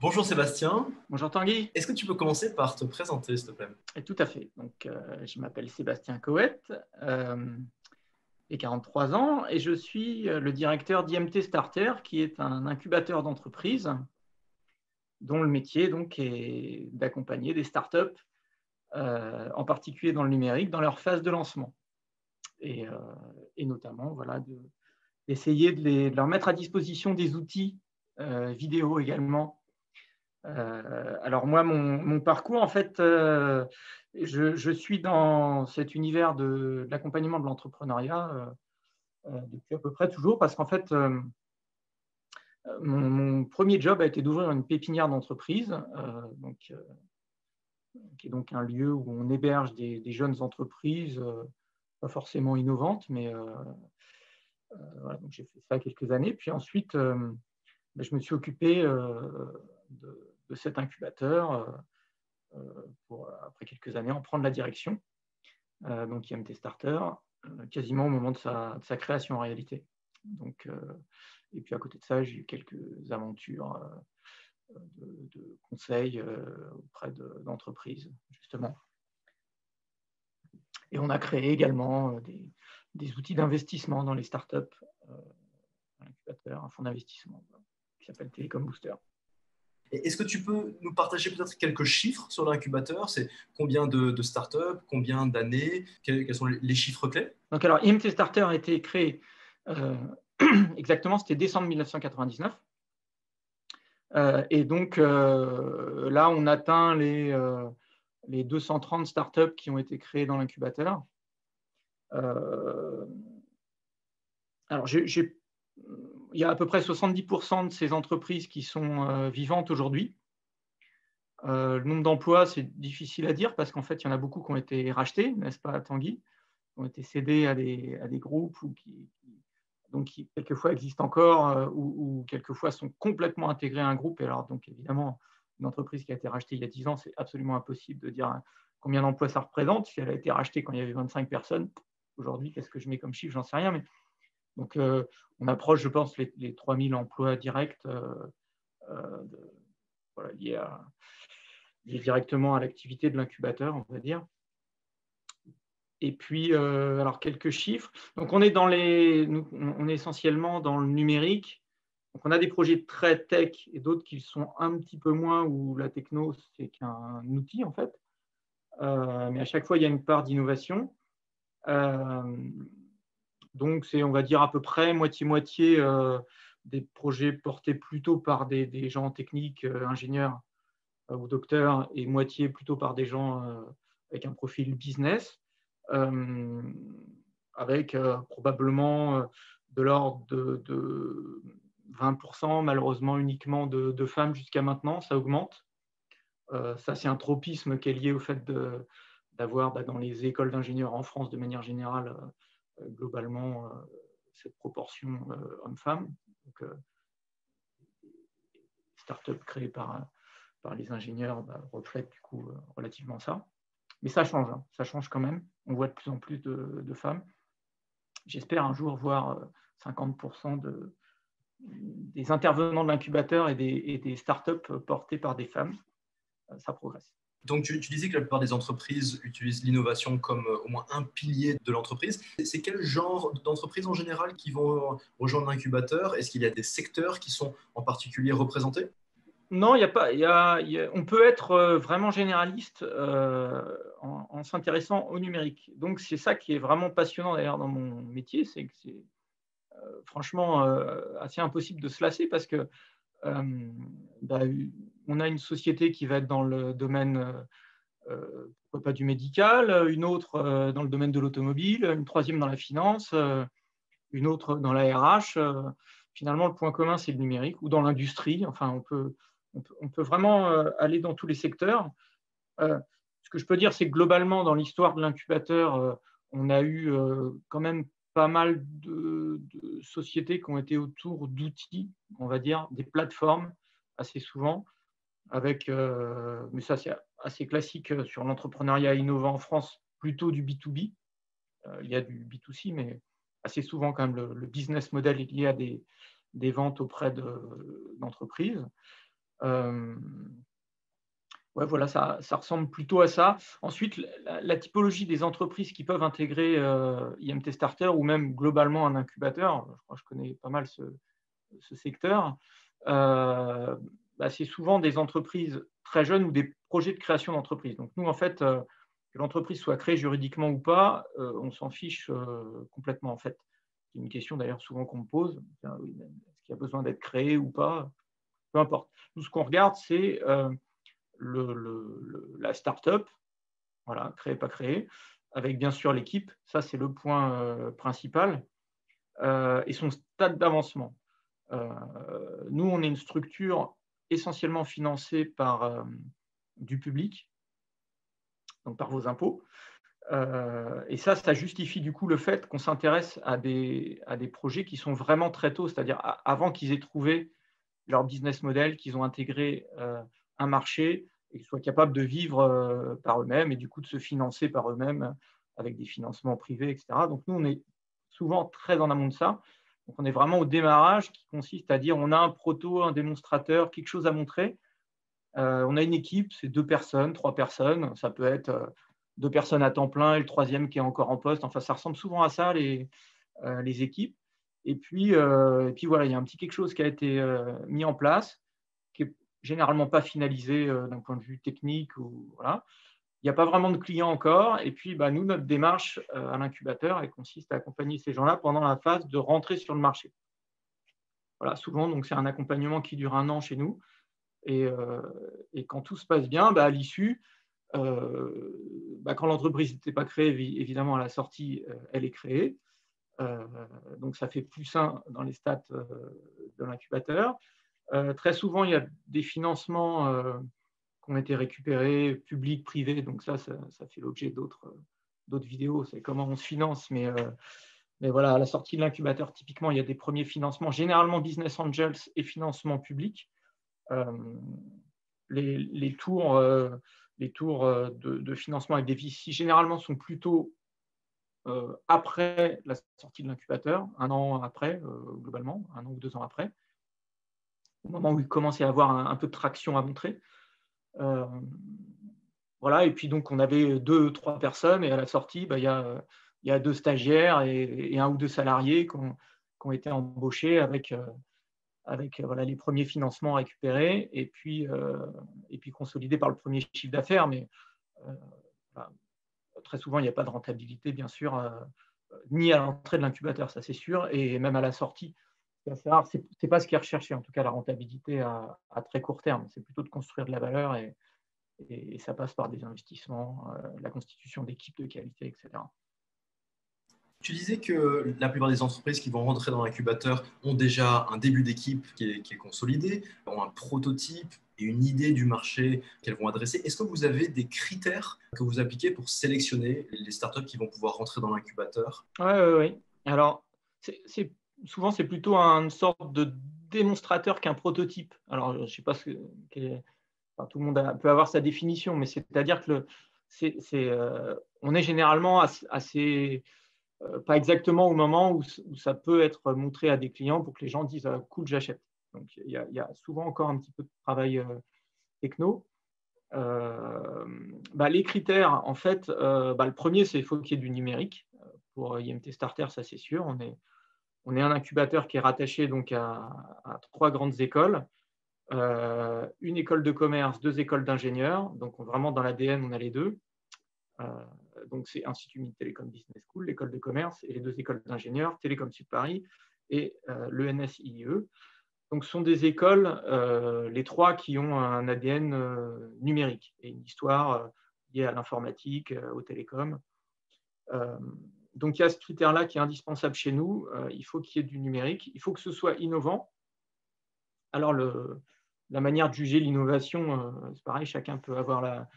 Bonjour Sébastien, Bonjour Tanguy. est-ce que tu peux commencer par te présenter s'il te plaît? Et tout à fait. Donc, je m'appelle Sébastien Coët, j'ai 43 ans et je suis le directeur d'IMT Starter, qui est un incubateur d'entreprise dont le métier donc, est d'accompagner des startups, en particulier dans le numérique, dans leur phase de lancement. Et notamment voilà, d'essayer de leur mettre à disposition des outils vidéo également. Alors moi, mon parcours, en fait, je suis dans cet univers de l'accompagnement de l'entrepreneuriat depuis à peu près toujours, parce qu'en fait, mon premier job a été d'ouvrir une pépinière d'entreprise, qui est donc un lieu où on héberge des jeunes entreprises, pas forcément innovantes, mais voilà, donc j'ai fait ça quelques années. Puis ensuite, je me suis occupé de cet incubateur pour, après quelques années, en prendre la direction, donc IMT Starter, quasiment au moment de sa création en réalité. Donc, et puis à côté de ça, j'ai eu quelques aventures de conseils auprès d'entreprises, justement. Et on a créé également des outils d'investissement dans les startups, un incubateur, un fonds d'investissement qui s'appelle Telecom Booster. Est-ce que tu peux nous partager peut-être quelques chiffres sur l'incubateur? C'est combien de startups, combien d'années, quels sont les chiffres clés? Donc alors, IMT Starter a été créé exactement, c'était décembre 1999. Et donc là, on atteint les 230 startups qui ont été créées dans l'incubateur. Alors, il y a à peu près 70% de ces entreprises qui sont vivantes aujourd'hui. Le nombre d'emplois, c'est difficile à dire parce qu'en fait, il y en a beaucoup qui ont été rachetés, n'est-ce pas, Tanguy, qui ont été cédés à des groupes ou qui quelquefois existent encore ou quelquefois sont complètement intégrés à un groupe. Et alors, donc, évidemment, une entreprise qui a été rachetée il y a 10 ans, c'est absolument impossible de dire combien d'emplois ça représente. Si elle a été rachetée quand il y avait 25 personnes, aujourd'hui, qu'est-ce que je mets comme chiffre? J'en sais rien. Mais donc, on approche, je pense, les 3000 emplois directs voilà, liés directement à l'activité de l'incubateur, on va dire. Et puis, alors quelques chiffres. Donc, on est essentiellement dans le numérique. Donc, on a des projets très tech et d'autres qui sont un petit peu moins, où la techno, c'est qu'un outil, en fait. Mais à chaque fois, il y a une part d'innovation. Donc, c'est, on va dire, à peu près moitié-moitié des projets portés plutôt par des gens techniques, ingénieurs ou docteurs, et moitié plutôt par des gens avec un profil business. Avec probablement de l'ordre de 20%, malheureusement uniquement de femmes jusqu'à maintenant, ça augmente. Ça, c'est un tropisme qui est lié au fait d'avoir dans les écoles d'ingénieurs en France, de manière générale, globalement, cette proportion hommes-femmes. Donc, start-up créées par les ingénieurs reflètent du coup relativement ça. Mais ça change, hein. Ça change quand même. On voit de plus en plus de femmes. J'espère un jour voir 50% des intervenants de l'incubateur et des startups portés par des femmes. Ça progresse. Donc, tu disais que la plupart des entreprises utilisent l'innovation comme au moins un pilier de l'entreprise. C'est quel genre d'entreprises en général qui vont rejoindre l'incubateur? Est-ce qu'il y a des secteurs qui sont en particulier représentés? Non, il y a pas. On peut être vraiment généraliste en s'intéressant au numérique. Donc, c'est ça qui est vraiment passionnant d'ailleurs dans mon métier, c'est que c'est franchement assez impossible de se lasser parce que on a une société qui va être dans le domaine, pourquoi pas du médical, une autre dans le domaine de l'automobile, une troisième dans la finance, une autre dans la RH. Finalement, le point commun, c'est le numérique, ou dans l'industrie. Enfin, on peut vraiment aller dans tous les secteurs. Ce que je peux dire, c'est que globalement, dans l'histoire de l'incubateur, on a eu quand même pas mal de sociétés qui ont été autour d'outils, on va dire, des plateformes, assez souvent, mais ça c'est assez classique sur l'entrepreneuriat innovant en France, plutôt du B2B. il y a du B2C, mais assez souvent quand même le business model est lié à des ventes auprès d'entreprises. Ouais, voilà, ça ressemble plutôt à ça. Ensuite, la typologie des entreprises qui peuvent intégrer IMT Starter ou même globalement un incubateur, je crois que je connais pas mal ce secteur, c'est souvent des entreprises très jeunes ou des projets de création d'entreprise. Donc nous, en fait, que l'entreprise soit créée juridiquement ou pas, on s'en fiche complètement, en fait. C'est une question d'ailleurs souvent qu'on me pose. Est-ce qu'il y a besoin d'être créé ou pas? Peu importe. Nous, ce qu'on regarde, c'est la start-up, voilà, créée, pas créée, avec bien sûr l'équipe, ça c'est le point principal, et son stade d'avancement. Nous, on est une structure essentiellement financée par du public, donc par vos impôts. Et ça justifie du coup le fait qu'on s'intéresse à des projets qui sont vraiment très tôt, c'est-à-dire avant qu'ils aient trouvé leur business model, qu'ils ont intégré un marché et qu'ils soient capables de vivre par eux-mêmes et du coup de se financer par eux-mêmes avec des financements privés, etc. Donc nous, on est souvent très en amont de ça. Donc on est vraiment au démarrage qui consiste à dire on a un proto, un démonstrateur, quelque chose à montrer. On a une équipe, c'est 2 personnes, 3 personnes. Ça peut être 2 personnes à temps plein et le troisième qui est encore en poste. Enfin, ça ressemble souvent à ça, les équipes. Et puis voilà, il y a un petit quelque chose qui a été mis en place, qui est généralement pas finalisé d'un point de vue technique. Voilà. Il n'y a pas vraiment de clients encore. Et puis, nous, notre démarche à l'incubateur, elle consiste à accompagner ces gens-là pendant la phase de rentrer sur le marché. Voilà, souvent, donc c'est un accompagnement qui dure 1 an chez nous. Et quand tout se passe bien, à l'issue, quand l'entreprise n'était pas créée, évidemment, à la sortie, elle est créée. Donc, ça fait +1 dans les stats de l'incubateur. Très souvent, il y a des financements qui ont été récupérés, publics, privés. Donc, ça fait l'objet d'autres vidéos. C'est comment on se finance. Mais voilà, à la sortie de l'incubateur, typiquement, il y a des premiers financements, généralement business angels et financement public. Les tours de financement avec des VC, généralement, sont plutôt après la sortie de l'incubateur, 1 an après, globalement, 1 an ou 2 ans après, au moment où il commence à y avoir un peu de traction à montrer. Voilà, et puis donc on avait 2, 3 personnes, et à la sortie, il y a 2 stagiaires et 1 ou 2 salariés qui ont été embauchés avec voilà, les premiers financements récupérés et puis consolidés par le premier chiffre d'affaires. Mais voilà, très souvent, il n'y a pas de rentabilité, bien sûr, ni à l'entrée de l'incubateur, ça c'est sûr, et même à la sortie. C'est assez rare. Ce n'est pas ce qui est recherché, en tout cas la rentabilité à très court terme. C'est plutôt de construire de la valeur, et ça passe par des investissements, la constitution d'équipes de qualité, etc. Tu disais que la plupart des entreprises qui vont rentrer dans l'incubateur ont déjà un début d'équipe qui est consolidé, ont un prototype et une idée du marché qu'elles vont adresser. Est-ce que vous avez des critères que vous appliquez pour sélectionner les startups qui vont pouvoir rentrer dans l'incubateur? Oui. Alors, souvent, c'est plutôt une sorte de démonstrateur qu'un prototype. Alors, je ne sais pas tout le monde peut avoir sa définition, mais c'est-à-dire que on est généralement assez pas exactement au moment où ça peut être montré à des clients pour que les gens disent « cool, j'achète ». Donc, il y a souvent encore un petit peu de travail techno. Les critères, en fait, le premier, c'est qu'il faut qu'il y ait du numérique. Pour IMT Starter, ça c'est sûr. On est un incubateur qui est rattaché donc à 3 grandes écoles. Une école de commerce, 2 écoles d'ingénieurs. Donc, vraiment, dans l'ADN, on a les deux. Donc, c'est Institut Mines Télécom Business School, l'école de commerce, et les 2 écoles d'ingénieurs, Télécom Sud Paris et l'ENS IIE. Donc, ce sont des écoles, les 3, qui ont un ADN numérique et une histoire liée à l'informatique, aux télécoms. Donc, il y a ce critère-là qui est indispensable chez nous. Il faut qu'il y ait du numérique. Il faut que ce soit innovant. Alors, la manière de juger l'innovation, c'est pareil, chacun peut avoir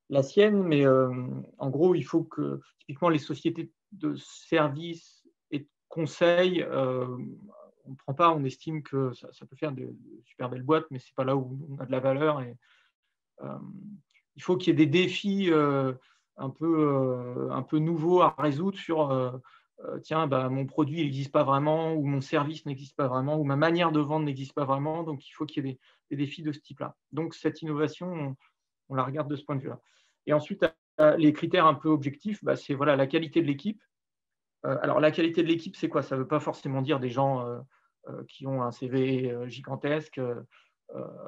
la sienne, mais en gros, il faut que, typiquement, les sociétés de services et de conseil, on ne prend pas, on estime que ça peut faire de super belles boîtes, mais ce n'est pas là où on a de la valeur. Et il faut qu'il y ait des défis un peu nouveaux à résoudre sur tiens, bah, mon produit n'existe pas vraiment, ou mon service n'existe pas vraiment, ou ma manière de vendre n'existe pas vraiment, donc il faut qu'il y ait des défis de ce type-là. Donc cette innovation, on la regarde de ce point de vue-là. Et ensuite, les critères un peu objectifs, bah, c'est voilà, la qualité de l'équipe. Alors la qualité de l'équipe, c'est quoi? Ça ne veut pas forcément dire des gens qui ont un CV gigantesque,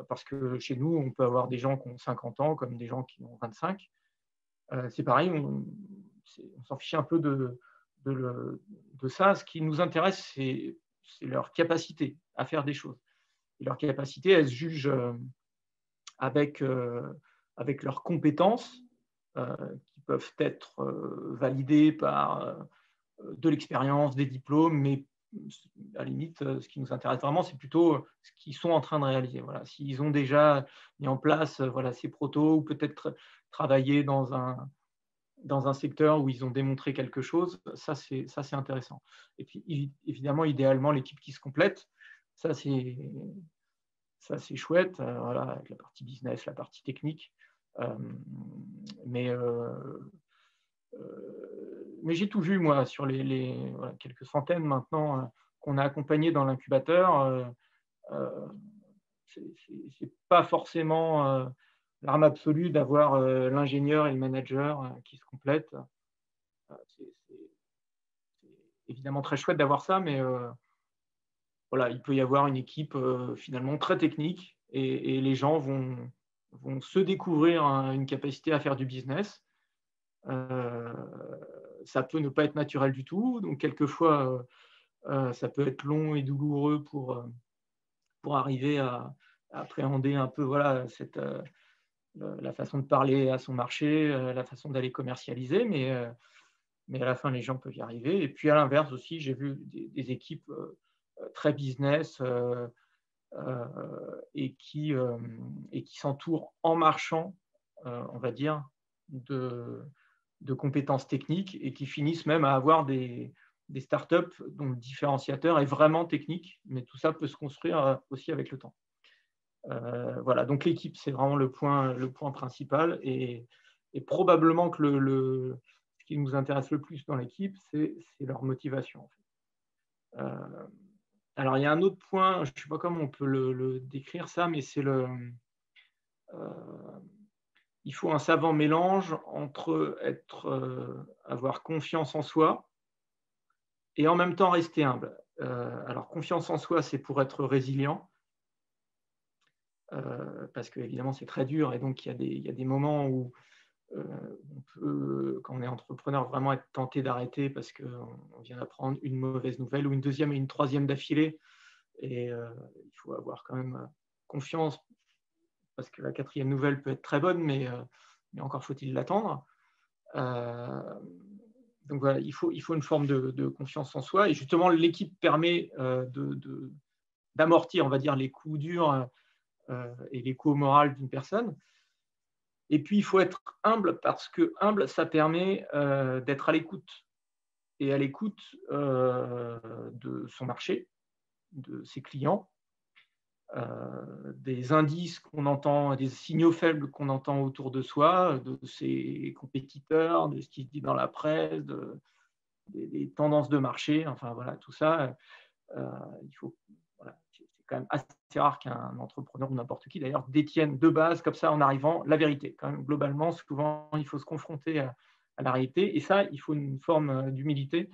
parce que chez nous, on peut avoir des gens qui ont 50 ans comme des gens qui ont 25. C'est pareil, on s'en fiche un peu de ça. Ce qui nous intéresse, c'est leur capacité à faire des choses. Et leur capacité, elles se jugent avec leurs compétences, qui peuvent être validées par de l'expérience, des diplômes, mais à la limite, ce qui nous intéresse vraiment, c'est plutôt ce qu'ils sont en train de réaliser. Voilà. S'ils ont déjà mis en place voilà, ces protos, ou peut-être travaillé dans un secteur où ils ont démontré quelque chose, ça c'est intéressant. Et puis évidemment, idéalement, l'équipe qui se complète, ça c'est chouette, voilà, avec la partie business, la partie technique. Mais j'ai tout vu, moi, sur les voilà, quelques centaines maintenant qu'on a accompagnés dans l'incubateur. C'est pas forcément l'arme absolue d'avoir l'ingénieur et le manager qui se complètent. C'est évidemment très chouette d'avoir ça, mais voilà, il peut y avoir une équipe finalement très technique, et les gens vont se découvrir une capacité à faire du business. Ça peut ne pas être naturel du tout, donc quelquefois ça peut être long et douloureux pour arriver à appréhender un peu voilà, la façon de parler à son marché, la façon d'aller commercialiser, mais à la fin, les gens peuvent y arriver. Et puis à l'inverse aussi, j'ai vu des équipes très business et qui s'entourent en marchant, on va dire, de compétences techniques, et qui finissent même à avoir des startups dont le différenciateur est vraiment technique, mais tout ça peut se construire aussi avec le temps. Voilà, donc l'équipe, c'est vraiment le point principal, et probablement que ce qui nous intéresse le plus dans l'équipe, c'est leur motivation. En fait. Alors, il y a un autre point, je ne sais pas comment on peut le décrire ça, mais c'est il faut un savant mélange entre avoir confiance en soi et en même temps rester humble. Alors, confiance en soi, c'est pour être résilient, parce que évidemment c'est très dur, et donc il y a des moments où on peut, quand on est entrepreneur, vraiment être tenté d'arrêter parce qu'on vient d'apprendre une mauvaise nouvelle, ou une deuxième et une troisième d'affilée, et il faut avoir quand même confiance, parce que la quatrième nouvelle peut être très bonne, mais encore faut-il l'attendre. Donc voilà, il faut une forme de confiance en soi, et justement l'équipe permet d'amortir, on va dire, les coups durs et les coups au moral d'une personne. Et puis, il faut être humble, parce que humble, ça permet d'être à l'écoute. Et à l'écoute de son marché, de ses clients, des indices qu'on entend, des signaux faibles qu'on entend autour de soi, de ses compétiteurs, de ce qui se dit dans la presse, des tendances de marché, enfin voilà, tout ça, il faut, voilà, c'est quand même assez rare qu'un entrepreneur, ou n'importe qui d'ailleurs, détienne de base, comme ça, en arrivant, la vérité. Quand même, globalement, souvent, il faut se confronter à la réalité, et ça, il faut une forme d'humilité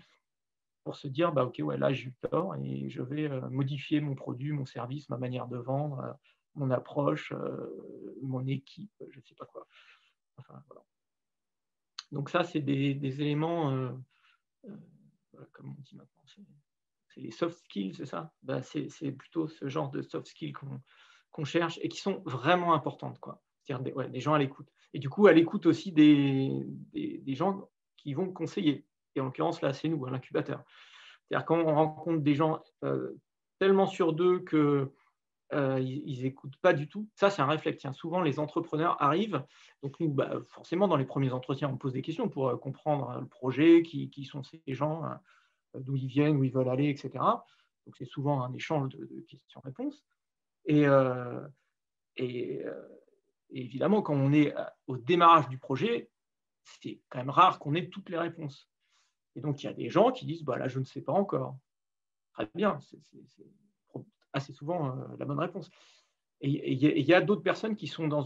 pour se dire, bah, ok, ouais, là, j'ai eu tort, et je vais modifier mon produit, mon service, ma manière de vendre, mon approche, mon équipe, je ne sais pas quoi. Enfin, voilà. Donc ça, c'est des éléments, comme on dit maintenant, c'est les soft skills, c'est ça? Ben, c'est plutôt ce genre de soft skills qu'on cherche, et qui sont vraiment importantes, quoi. C'est-à-dire des gens à l'écoute. Et du coup, à l'écoute aussi des gens qui vont conseiller. Et en l'occurrence, là, c'est nous, à l'incubateur. C'est-à-dire quand on rencontre des gens tellement sûrs d'eux qu'ils n'écoutent pas du tout, ça, c'est un réflexe. Tiens, souvent, les entrepreneurs arrivent. Donc, nous, bah, forcément, dans les premiers entretiens, on pose des questions pour comprendre le projet, qui sont ces gens, d'où ils viennent, où ils veulent aller, etc. Donc, c'est souvent un échange de questions-réponses. Et évidemment, quand on est au démarrage du projet, c'est quand même rare qu'on ait toutes les réponses. Et donc, il y a des gens qui disent bah, là, je ne sais pas encore. Très bien, c'est assez souvent la bonne réponse. Et il y a d'autres personnes qui sont dans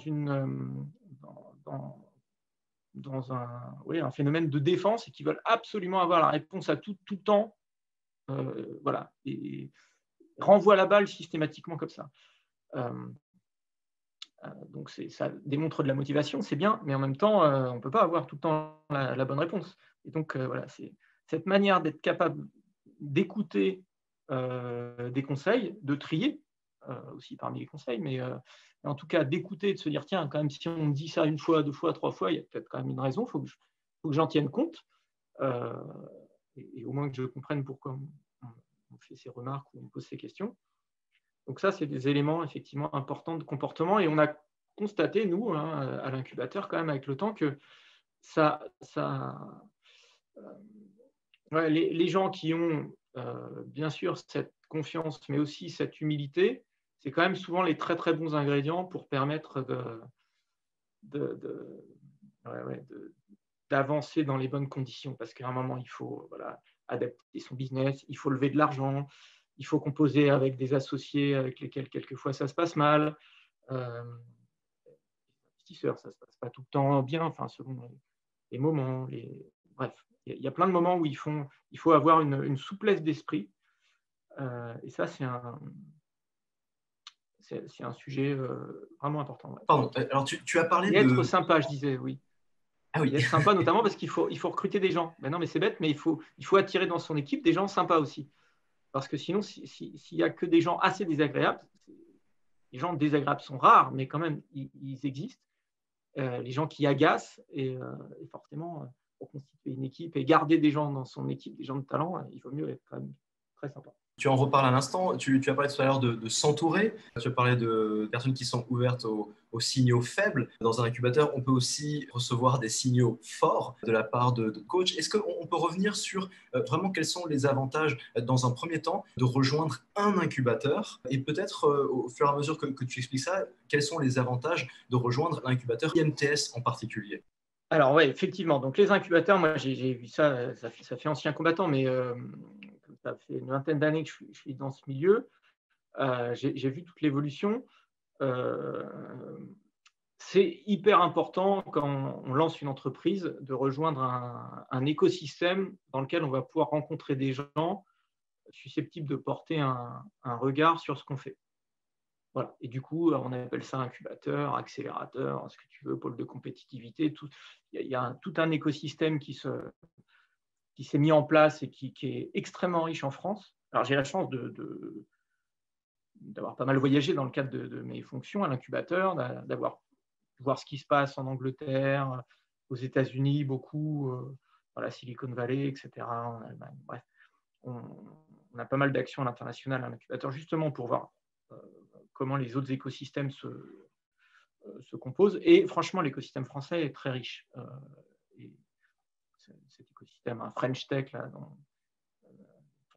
un phénomène de défense et qui veulent absolument avoir la réponse à tout le temps. Voilà, et renvoient la balle systématiquement comme ça. Donc ça démontre de la motivation, c'est bien, mais en même temps, on ne peut pas avoir tout le temps la bonne réponse. Et donc, voilà, c'est cette manière d'être capable d'écouter des conseils, de trier aussi parmi les conseils, mais en tout cas d'écouter, de se dire, tiens, quand même, si on me dit ça une fois, deux fois, trois fois, il y a peut-être quand même une raison, il faut que j'en tienne compte, et au moins que je comprenne pourquoi on fait ces remarques ou on pose ces questions. Donc ça, c'est des éléments effectivement importants de comportement. Et on a constaté, nous, à l'incubateur, quand même, avec le temps, que les gens qui ont, bien sûr, cette confiance, mais aussi cette humilité, c'est quand même souvent les très, très bons ingrédients pour permettre d'avancer dans les bonnes conditions. Parce qu'à un moment, il faut adapter son business, il faut lever de l'argent, il faut composer avec des associés avec lesquels quelquefois ça se passe mal. Les investisseurs, ça ne se passe pas tout le temps bien, enfin, selon les moments. Bref, il y a plein de moments où il faut avoir une souplesse d'esprit. Et ça, c'est un sujet vraiment important. Ouais. Pardon, alors tu as parlé et être sympa, je disais, oui. Ah oui. Et être sympa, notamment parce qu'il faut recruter des gens. Ben non, mais c'est bête, mais il faut attirer dans son équipe des gens sympas aussi. Parce que sinon, s'il n'y a que des gens assez désagréables, les gens désagréables sont rares, mais quand même, ils existent. Les gens qui agacent, et forcément, pour constituer une équipe et garder des gens dans son équipe, des gens de talent, il vaut mieux être quand même très sympa. Tu en reparles à l'instant. Tu as parlé tout à l'heure de s'entourer. Tu as parlé de personnes qui sont ouvertes aux signaux faibles. Dans un incubateur, on peut aussi recevoir des signaux forts de la part de coachs. Est-ce qu'on peut revenir sur vraiment quels sont les avantages, dans un premier temps, de rejoindre un incubateur et peut-être, au fur et à mesure que tu expliques ça, quels sont les avantages de rejoindre l'incubateur IMTS en particulier? Alors oui, effectivement. Donc les incubateurs, moi j'ai vu ça, ça fait ancien combattant, mais ça fait une vingtaine d'années que je suis dans ce milieu. J'ai vu toute l'évolution. C'est hyper important quand on lance une entreprise de rejoindre un écosystème dans lequel on va pouvoir rencontrer des gens susceptibles de porter un regard sur ce qu'on fait. Voilà. Et du coup, on appelle ça incubateur, accélérateur, ce que tu veux, pôle de compétitivité. Il y a tout un écosystème qui s'est mis en place et qui est extrêmement riche en France. Alors, j'ai la chance d'avoir pas mal voyagé dans le cadre de mes fonctions à l'incubateur, d'avoir voir ce qui se passe en Angleterre, aux États-Unis, beaucoup, dans la Silicon Valley, etc., en Allemagne. Bref, on a pas mal d'actions à l'international à l'incubateur, justement pour voir comment les autres écosystèmes se composent. Et franchement, l'écosystème français est très riche. Et cet écosystème, un French Tech, là, dont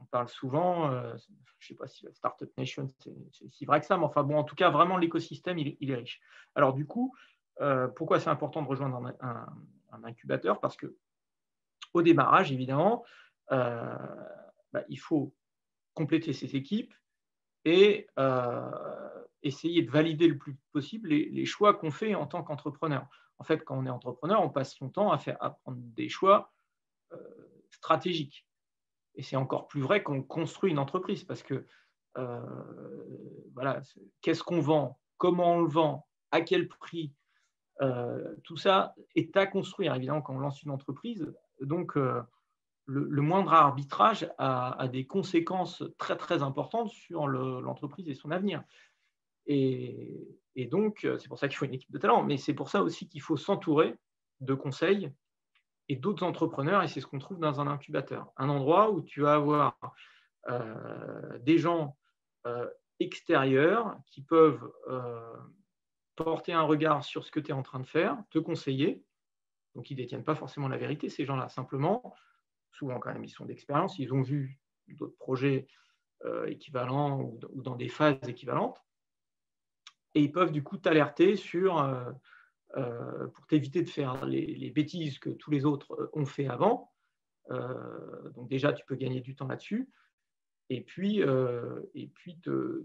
on parle souvent, je ne sais pas si la Startup Nation, c'est si vrai que ça, mais enfin bon, en tout cas, vraiment, l'écosystème, il est riche. Alors du coup, pourquoi c'est important de rejoindre un incubateur? Parce qu'au démarrage, évidemment, il faut compléter ses équipes et essayer de valider le plus possible les choix qu'on fait en tant qu'entrepreneur. En fait, quand on est entrepreneur, on passe son temps à prendre des choix stratégiques. Et c'est encore plus vrai quand on construit une entreprise, parce que qu'est-ce qu'on vend, comment on le vend, à quel prix, tout ça est à construire, évidemment, quand on lance une entreprise. Donc, le moindre arbitrage a des conséquences très, très importantes sur l'entreprise et son avenir. Et donc, c'est pour ça qu'il faut une équipe de talent, mais c'est pour ça aussi qu'il faut s'entourer de conseils et d'autres entrepreneurs, et c'est ce qu'on trouve dans un incubateur. Un endroit où tu vas avoir des gens extérieurs qui peuvent porter un regard sur ce que tu es en train de faire, te conseiller. Donc, ils ne détiennent pas forcément la vérité, ces gens-là. Simplement, souvent quand même, ils sont d'expérience, ils ont vu d'autres projets équivalents ou dans des phases équivalentes. Et ils peuvent du coup t'alerter sur pour t'éviter de faire les bêtises que tous les autres ont fait avant. Donc déjà, tu peux gagner du temps là-dessus. Et puis te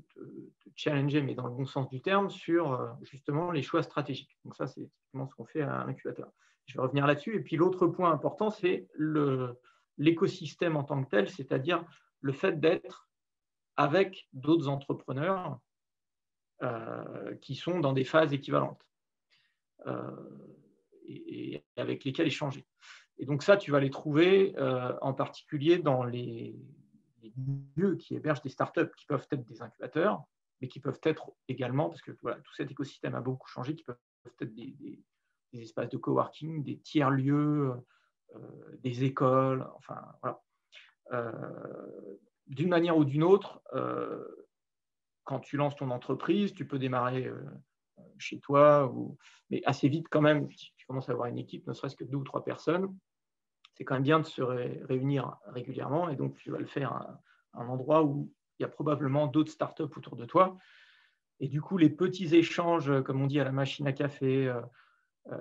challenger, mais dans le bon sens du terme, sur justement les choix stratégiques. Donc ça, c'est typiquement ce qu'on fait à un incubateur. Je vais revenir là-dessus. Et puis l'autre point important, c'est l'écosystème en tant que tel, c'est-à-dire le fait d'être avec d'autres entrepreneurs qui sont dans des phases équivalentes et avec lesquels échanger. Et donc ça, tu vas les trouver en particulier dans les lieux qui hébergent des startups qui peuvent être des incubateurs, mais qui peuvent être également, parce que voilà, tout cet écosystème a beaucoup changé, qui peuvent être des espaces de coworking, des tiers-lieux, des écoles, enfin voilà. D'une manière ou d'une autre, quand tu lances ton entreprise, tu peux démarrer chez toi, mais assez vite quand même, si tu commences à avoir une équipe, ne serait-ce que 2 ou 3 personnes, c'est quand même bien de se réunir régulièrement, et donc tu vas le faire à un endroit où il y a probablement d'autres startups autour de toi. Et du coup, les petits échanges, comme on dit à la machine à café,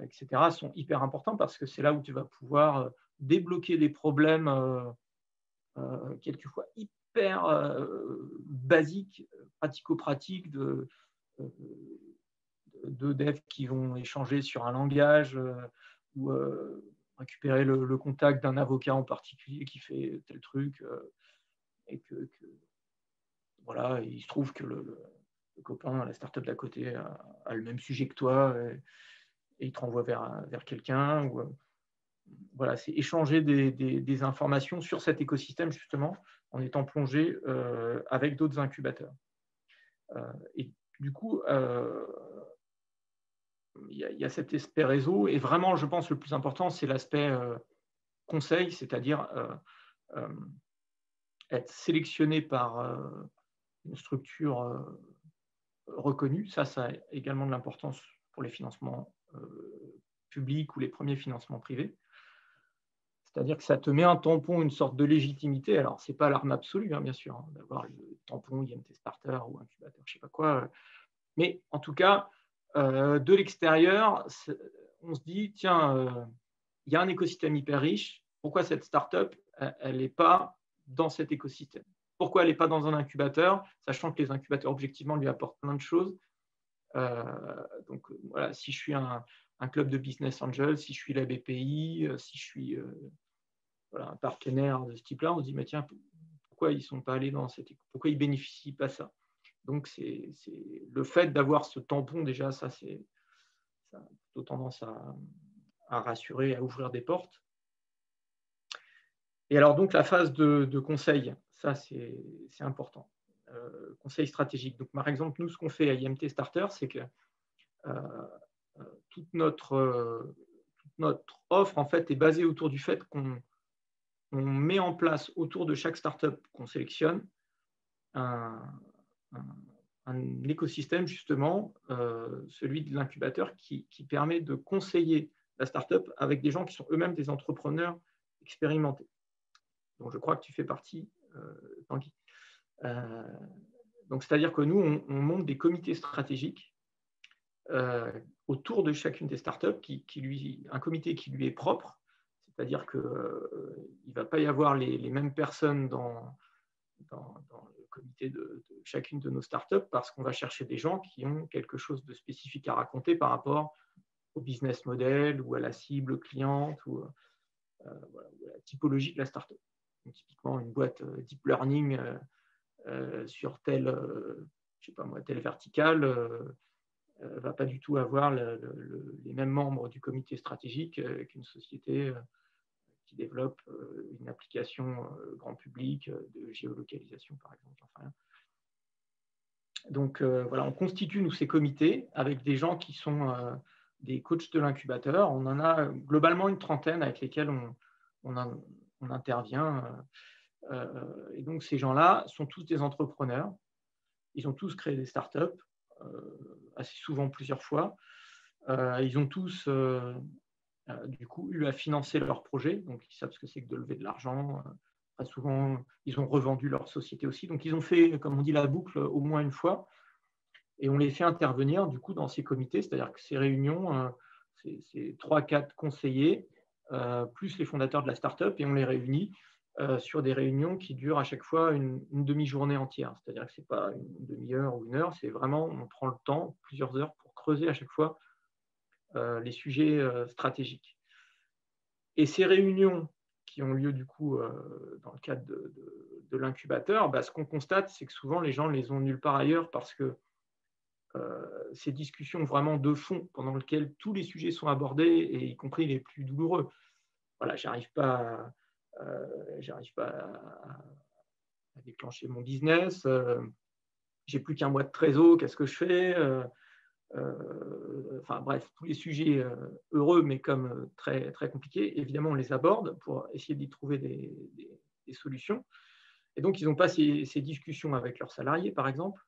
etc., sont hyper importants parce que c'est là où tu vas pouvoir débloquer des problèmes quelquefois hyper basiques, pratico-pratiques de devs qui vont échanger sur un langage ou récupérer le contact d'un avocat en particulier qui fait tel truc et que voilà, il se trouve que le copain, la startup d'à côté a le même sujet que toi et il te renvoie vers quelqu'un. Ou, voilà, c'est échanger des informations sur cet écosystème justement en étant plongé avec d'autres incubateurs. Et du coup, il y a cet aspect réseau, et vraiment, je pense, le plus important, c'est l'aspect conseil, c'est-à-dire être sélectionné par une structure reconnue. Ça a également de l'importance pour les financements publics ou les premiers financements privés. C'est-à-dire que ça te met un tampon, une sorte de légitimité. Alors, ce n'est pas l'arme absolue, hein, bien sûr, hein, d'avoir le tampon IMT Starter ou incubateur, je ne sais pas quoi. Mais en tout cas, de l'extérieur, on se dit, tiens, il y a un écosystème hyper riche. Pourquoi cette startup, elle n'est pas dans cet écosystème? Pourquoi elle n'est pas dans un incubateur, sachant que les incubateurs, objectivement, lui apportent plein de choses. Donc, voilà, si je suis un club de business angel, si je suis la BPI, si je suis voilà, un partenaire de ce type-là, on se dit, mais tiens, pourquoi ils ne sont pas allés dans cette écosystème? Pourquoi ils ne bénéficient pas de ça? Donc, c'est le fait d'avoir ce tampon, déjà, ça a plutôt tendance à rassurer, à ouvrir des portes. Et alors, donc, la phase de conseil, ça, c'est important. Conseil stratégique. Donc, par exemple, nous, ce qu'on fait à IMT Starter, c'est que toute notre offre, en fait, est basée autour du fait qu'on met en place, autour de chaque startup qu'on sélectionne, un écosystème, justement, celui de l'incubateur, qui permet de conseiller la startup avec des gens qui sont eux-mêmes des entrepreneurs expérimentés. Donc, je crois que tu fais partie, Tanguy. Donc, c'est-à-dire que nous, on monte des comités stratégiques autour de chacune des startups, un comité qui lui est propre, c'est-à-dire qu'il ne va pas y avoir les mêmes personnes dans le comité de chacune de nos startups, parce qu'on va chercher des gens qui ont quelque chose de spécifique à raconter par rapport au business model ou à la cible cliente ou voilà, à la typologie de la startup. Donc, typiquement, une boîte deep learning sur telle verticale ne va pas du tout avoir les mêmes membres du comité stratégique qu'une société qui développe une application grand public de géolocalisation, par exemple. Enfin, donc, voilà, on constitue, nous, ces comités avec des gens qui sont des coachs de l'incubateur. On en a globalement une trentaine avec lesquels on intervient. Et donc, ces gens-là sont tous des entrepreneurs. Ils ont tous créé des startups, assez souvent plusieurs fois. Ils ont tous du coup eu à financer leur projet, donc ils savent ce que c'est que de lever de l'argent. Très souvent, ils ont revendu leur société aussi. Donc, ils ont fait, comme on dit, la boucle au moins une fois. Et on les fait intervenir du coup dans ces comités, c'est-à-dire que ces réunions, C'est 3-4 conseillers, plus les fondateurs de la startup, et on les réunit sur des réunions qui durent à chaque fois une demi-journée entière. C'est-à-dire que ce n'est pas une demi-heure ou une heure, c'est vraiment, on prend le temps, plusieurs heures, pour creuser à chaque fois les sujets stratégiques. Et ces réunions qui ont lieu du coup dans le cadre de l'incubateur, ce qu'on constate, c'est que souvent les gens les ont nulle part ailleurs, parce que ces discussions vraiment de fond pendant lesquelles tous les sujets sont abordés, et y compris les plus douloureux. Voilà, j'arrive pas à déclencher mon business, j'ai plus qu'un mois de trésor, qu'est-ce que je fais, enfin bref, tous les sujets heureux, mais comme très, très compliqués, évidemment, on les aborde pour essayer d'y trouver des solutions. Et donc, ils n'ont pas ces discussions avec leurs salariés, par exemple,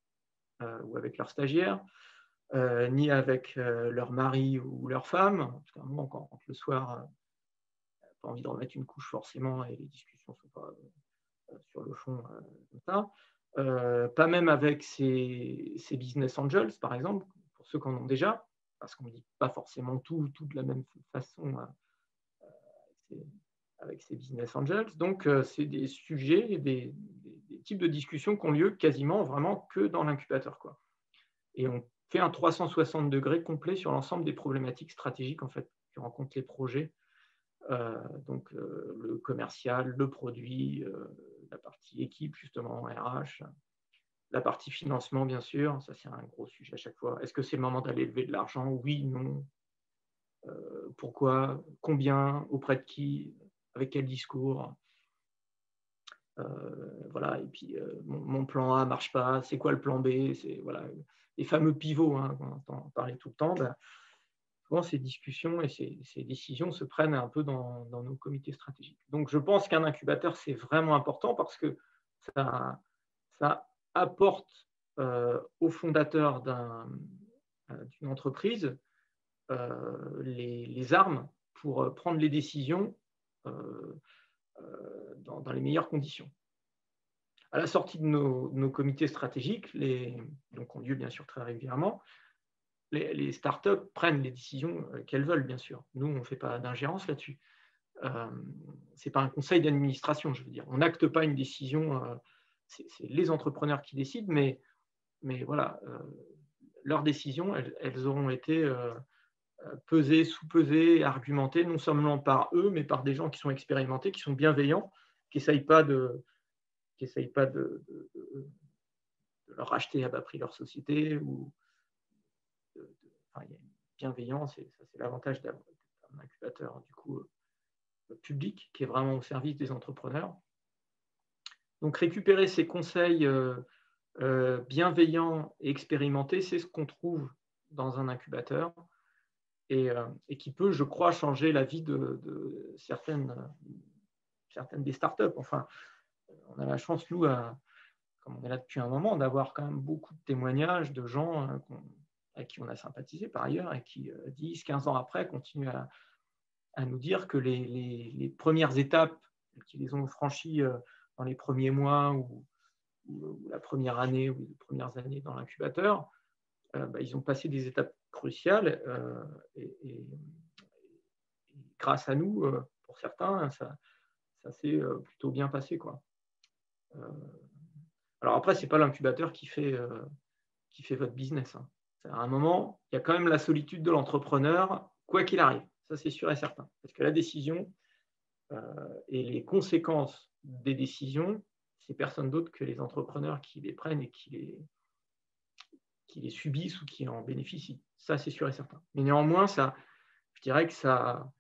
ou avec leurs stagiaires, ni avec leur mari ou leur femme. Parce qu'à un moment, quand on rentre le soir, pas envie de remettre une couche forcément, et les discussions ne sont pas sur le fond comme ça. Pas même avec ces business angels, par exemple, pour ceux qui en ont déjà, parce qu'on ne dit pas forcément tout de la même façon avec ces business angels. Donc, c'est des sujets, des types de discussions qui ont lieu quasiment vraiment que dans l'incubateur, quoi. Et on fait un 360 degrés complet sur l'ensemble des problématiques stratégiques, en fait, que rencontrent les projets. Donc, le commercial, le produit, la partie équipe, justement, RH, la partie financement, bien sûr, ça c'est un gros sujet à chaque fois. Est-ce que c'est le moment d'aller lever de l'argent? Oui, non. Pourquoi? Combien? Auprès de qui? Avec quel discours? Voilà. Et puis, mon plan A ne marche pas. C'est quoi le plan B? C'est voilà, les fameux pivots, hein, on entend parler tout le temps. Souvent, ces discussions et ces décisions se prennent un peu dans nos comités stratégiques. Donc, je pense qu'un incubateur, c'est vraiment important, parce que ça apporte aux fondateurs d'une entreprise les armes pour prendre les décisions dans les meilleures conditions. À la sortie de nos comités stratégiques, donc ont lieu bien sûr très régulièrement, les startups prennent les décisions qu'elles veulent, bien sûr. Nous, on ne fait pas d'ingérence là-dessus. Ce n'est pas un conseil d'administration, je veux dire. On n'acte pas une décision, c'est les entrepreneurs qui décident, mais voilà, leurs décisions, elles auront été pesées, sous-pesées, argumentées, non seulement par eux, mais par des gens qui sont expérimentés, qui sont bienveillants, qui n'essayent pas de leur racheter à bas prix leur société, ou enfin, il y a une bienveillance, et ça, c'est l'avantage d'avoir un incubateur du coup public qui est vraiment au service des entrepreneurs. Donc, récupérer ces conseils bienveillants et expérimentés, c'est ce qu'on trouve dans un incubateur, et qui peut, je crois, changer la vie de certaines des startups. Enfin, on a la chance, nous, comme on est là depuis un moment, d'avoir quand même beaucoup de témoignages de gens avec qui on a sympathisé par ailleurs, et qui, 10-15 ans après, continuent à nous dire que les premières étapes qu'ils les ont franchies dans les premiers mois, ou la première année, ou les premières années dans l'incubateur, ils ont passé des étapes cruciales, et grâce à nous, pour certains, ça s'est plutôt bien passé, quoi. Alors après, ce n'est pas l'incubateur qui fait votre business, hein. À un moment, il y a quand même la solitude de l'entrepreneur, quoi qu'il arrive. Ça, c'est sûr et certain. Parce que la décision et les conséquences des décisions, c'est personne d'autre que les entrepreneurs qui les prennent et qui les subissent ou qui en bénéficient. Ça, c'est sûr et certain. Mais néanmoins, je dirais que ça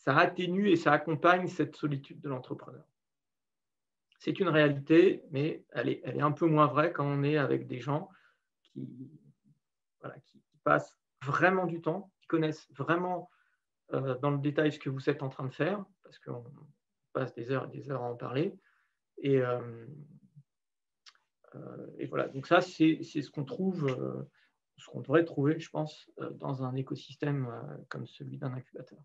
atténue et ça accompagne cette solitude de l'entrepreneur. C'est une réalité, mais elle est un peu moins vraie quand on est avec des gens qui passent vraiment du temps, qui connaissent vraiment dans le détail ce que vous êtes en train de faire, parce qu'on passe des heures et des heures à en parler. Et voilà, donc ça, c'est ce qu'on trouve, ce qu'on devrait trouver, je pense, dans un écosystème comme celui d'un incubateur.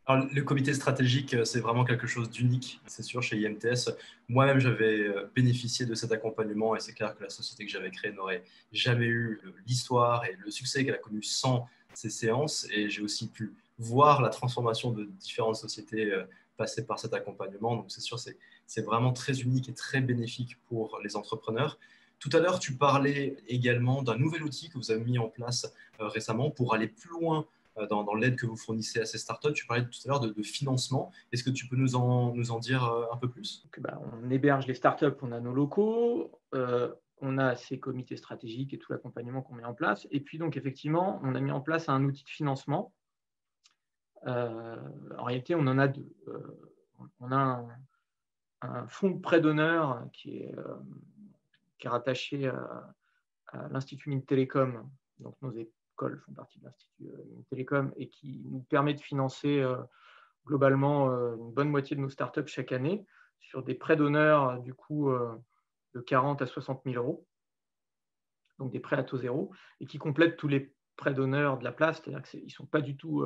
Alors, le comité stratégique, c'est vraiment quelque chose d'unique, c'est sûr, chez IMTS. Moi-même, j'avais bénéficié de cet accompagnement, et c'est clair que la société que j'avais créée n'aurait jamais eu l'histoire et le succès qu'elle a connu sans ces séances. Et j'ai aussi pu voir la transformation de différentes sociétés passer par cet accompagnement. Donc, c'est sûr, c'est vraiment très unique et très bénéfique pour les entrepreneurs. Tout à l'heure, tu parlais également d'un nouvel outil que vous avez mis en place récemment pour aller plus loin dans l'aide que vous fournissez à ces startups. Tu parlais tout à l'heure de financement. Est-ce que tu peux nous en dire un peu plus? Donc, on héberge les startups, on a nos locaux, on a ces comités stratégiques et tout l'accompagnement qu'on met en place. Et puis, donc, effectivement, on a mis en place un outil de financement. En réalité, on en a deux. On a un fonds de prêt d'honneur qui est rattaché à l'Institut Mines Télécom. Donc, nos écoles font partie de l'Institut Mines Télécom et qui nous permet de financer globalement une bonne moitié de nos startups chaque année sur des prêts d'honneur du coup de 40 à 60 000 euros, donc des prêts à taux zéro, et qui complètent tous les prêts d'honneur de la place, c'est-à-dire qu'ils ne sont pas du tout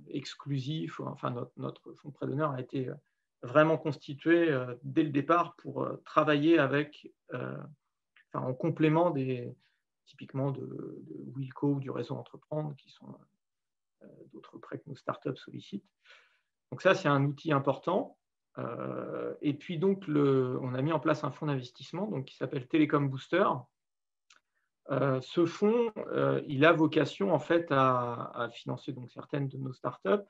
exclusifs. Enfin, notre fonds de prêt d'honneur a été vraiment constitué dès le départ pour travailler avec, en complément typiquement de Wilco ou du réseau Entreprendre, qui sont d'autres prêts que nos startups sollicitent. Donc ça, c'est un outil important. Et puis donc, on a mis en place un fonds d'investissement qui s'appelle Telecom Booster. Ce fonds, il a vocation en fait à financer donc certaines de nos startups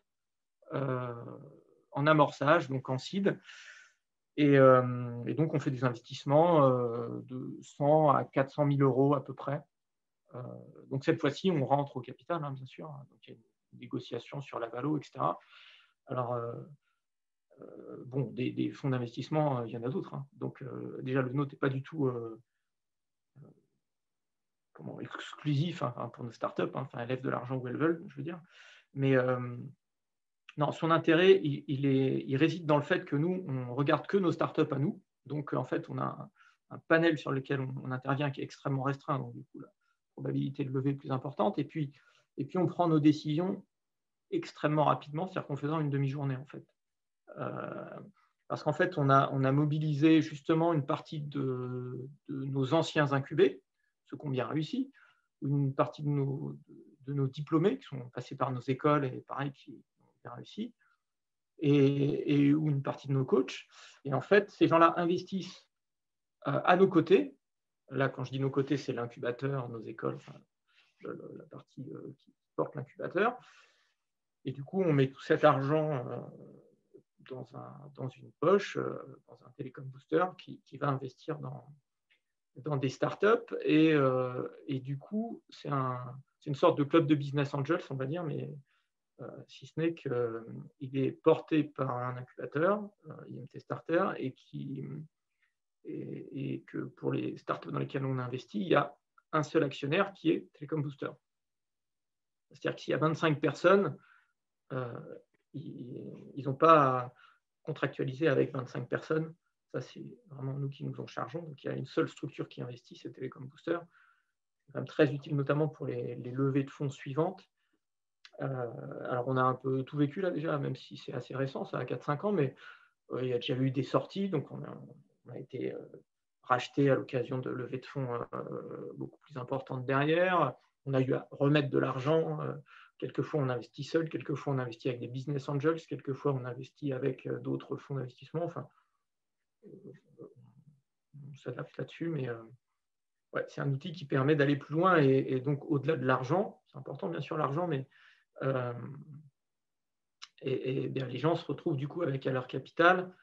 en amorçage, donc en seed. Et donc, on fait des investissements de 100 à 400 000 euros à peu près. Donc cette fois-ci, on rentre au capital, hein, bien sûr. Donc il y a une négociation sur la valo, etc. Alors, bon, des fonds d'investissement, il y en a d'autres. Hein. Donc, déjà, le nôtre n'est pas du tout exclusif pour nos startups. Hein. Enfin, elles lèvent de l'argent où elles veulent, je veux dire. Mais non, son intérêt, il réside dans le fait que nous, on ne regarde que nos startups à nous. Donc, en fait, on a un panel sur lequel on intervient qui est extrêmement restreint. Donc, du coup, la probabilité de lever est plus importante. Et puis, on prend nos décisions extrêmement rapidement, c'est-à-dire qu'en faisant une demi-journée, en fait. Parce qu'en fait, on a mobilisé justement une partie de nos anciens incubés, ceux qui ont bien réussi, une partie de nos diplômés qui sont passés par nos écoles et pareil, qui ont bien réussi, ou une partie de nos coachs. Et en fait, ces gens-là investissent à nos côtés. Là, quand je dis nos côtés, c'est l'incubateur, nos écoles, enfin, la partie qui porte l'incubateur. Et du coup, on met tout cet argent dans une poche, dans un Telecom Booster qui va investir dans des startups. Et du coup, c'est une sorte de club de business angels, on va dire, mais si ce n'est qu'il est porté par un incubateur, IMT Starter, et que pour les startups dans lesquelles on investit, il y a un seul actionnaire qui est Telecom Booster. C'est-à-dire que s'il y a 25 personnes, ils n'ont pas à contractualiser avec 25 personnes. Ça, c'est vraiment nous qui nous en chargeons. Donc, il y a une seule structure qui investit, c'est Telecom Booster. C'est quand même très utile, notamment pour les levées de fonds suivantes. Alors, on a un peu tout vécu là déjà, même si c'est assez récent, ça a 4-5 ans, mais il y a déjà eu des sorties. Donc, on a été racheté à l'occasion de levées de fonds beaucoup plus importantes derrière. On a eu à remettre de l'argent. Quelquefois, on investit seul, quelquefois, on investit avec des business angels, quelquefois, on investit avec d'autres fonds d'investissement. Enfin, on s'adapte là-dessus, mais ouais, c'est un outil qui permet d'aller plus loin et donc au-delà de l'argent. C'est important, bien sûr, l'argent, mais bien, les gens se retrouvent du coup avec à leur capital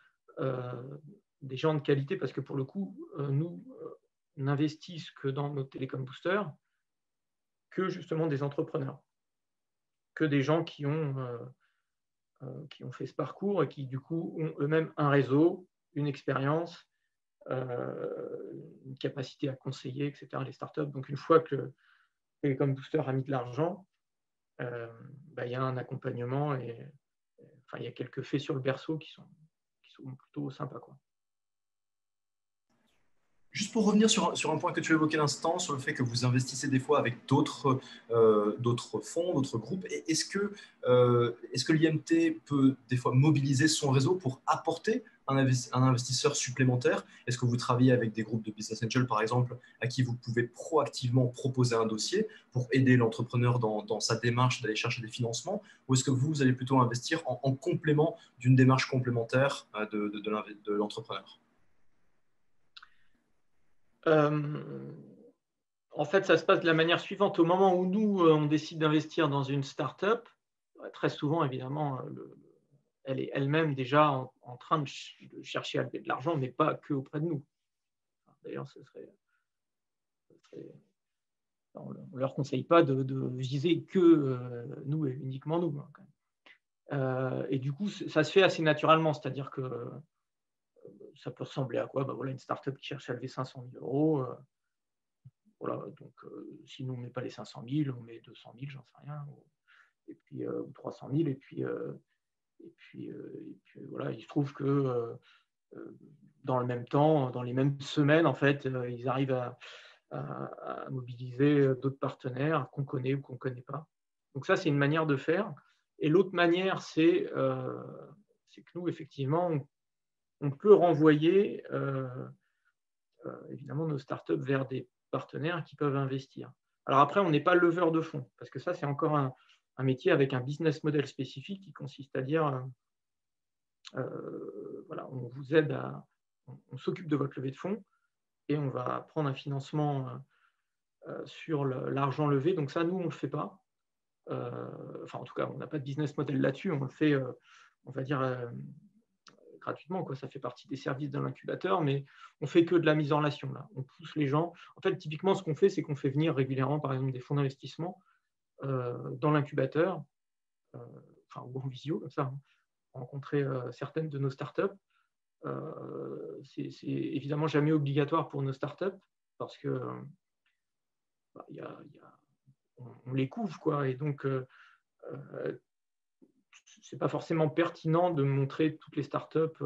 des gens de qualité parce que pour le coup, nous n'investissent que dans nos Telecom Boosters que justement des entrepreneurs, que des gens qui ont fait ce parcours et qui du coup ont eux-mêmes un réseau, une expérience, une capacité à conseiller, etc. les startups. Donc une fois que Telecom Booster a mis de l'argent, il y a un accompagnement et il y a quelques faits sur le berceau qui sont plutôt sympas, quoi. Juste pour revenir sur un point que tu évoquais à l'instant, sur le fait que vous investissez des fois avec d'autres fonds, d'autres groupes, est-ce que l'IMT peut des fois mobiliser son réseau pour apporter un investisseur supplémentaire? Est-ce que vous travaillez avec des groupes de business angels, par exemple, à qui vous pouvez proactivement proposer un dossier pour aider l'entrepreneur dans sa démarche d'aller chercher des financements? Ou est-ce que vous allez plutôt investir en complément d'une démarche complémentaire de l'entrepreneur? Euh, En fait, ça se passe de la manière suivante. Au moment où nous, on décide d'investir dans une start-up, très souvent, évidemment, elle est elle-même déjà en train de chercher à lever de l'argent, mais pas que auprès de nous. D'ailleurs, on ne leur conseille pas de viser que nous et uniquement nous, hein, quand même. Et du coup, ça se fait assez naturellement, c'est-à-dire que ça peut ressembler à quoi? Voilà, une start-up qui cherche à lever 500 000 euros. Voilà, donc si nous, on ne met pas les 500 000, on met 200 000, j'en sais rien, et puis, ou 300 000, et puis voilà, il se trouve que dans le même temps, dans les mêmes semaines, en fait, ils arrivent à mobiliser d'autres partenaires qu'on connaît ou qu'on ne connaît pas. Donc ça, c'est une manière de faire. Et l'autre manière, c'est que nous, effectivement, on peut renvoyer évidemment nos startups vers des partenaires qui peuvent investir. Alors après, on n'est pas leveur de fonds, parce que ça, c'est encore un métier avec un business model spécifique qui consiste à dire, voilà, on vous aide on s'occupe de votre levée de fonds et on va prendre un financement sur l'argent levé. Donc ça, nous, on ne le fait pas. Enfin, en tout cas, on n'a pas de business model là-dessus. On le fait, on va dire, gratuitement, quoi. Ça fait partie des services de l'incubateur, mais on fait que de la mise en relation. Là. On pousse les gens. En fait, typiquement, ce qu'on fait, c'est qu'on fait venir régulièrement, par exemple, des fonds d'investissement dans l'incubateur, enfin, ou en visio, comme ça, hein, rencontrer certaines de nos startups. C'est évidemment jamais obligatoire pour nos startups parce que on les couvre, quoi. Et donc, c'est pas forcément pertinent de montrer toutes les startups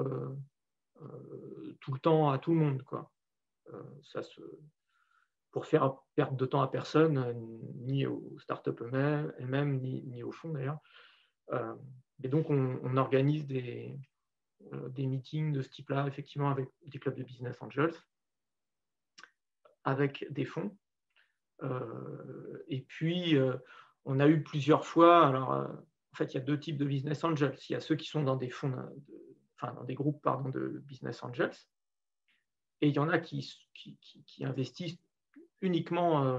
tout le temps à tout le monde, quoi. Ça pour faire perdre de temps à personne, ni aux startups elles-mêmes, ni au fonds d'ailleurs. Et donc, on organise des meetings de ce type-là, effectivement, avec des clubs de business angels, avec des fonds. Et puis, on a eu plusieurs fois, alors, en fait, il y a deux types de business angels. Il y a ceux qui sont dans des fonds, dans des groupes pardon, de business angels, et il y en a qui investissent uniquement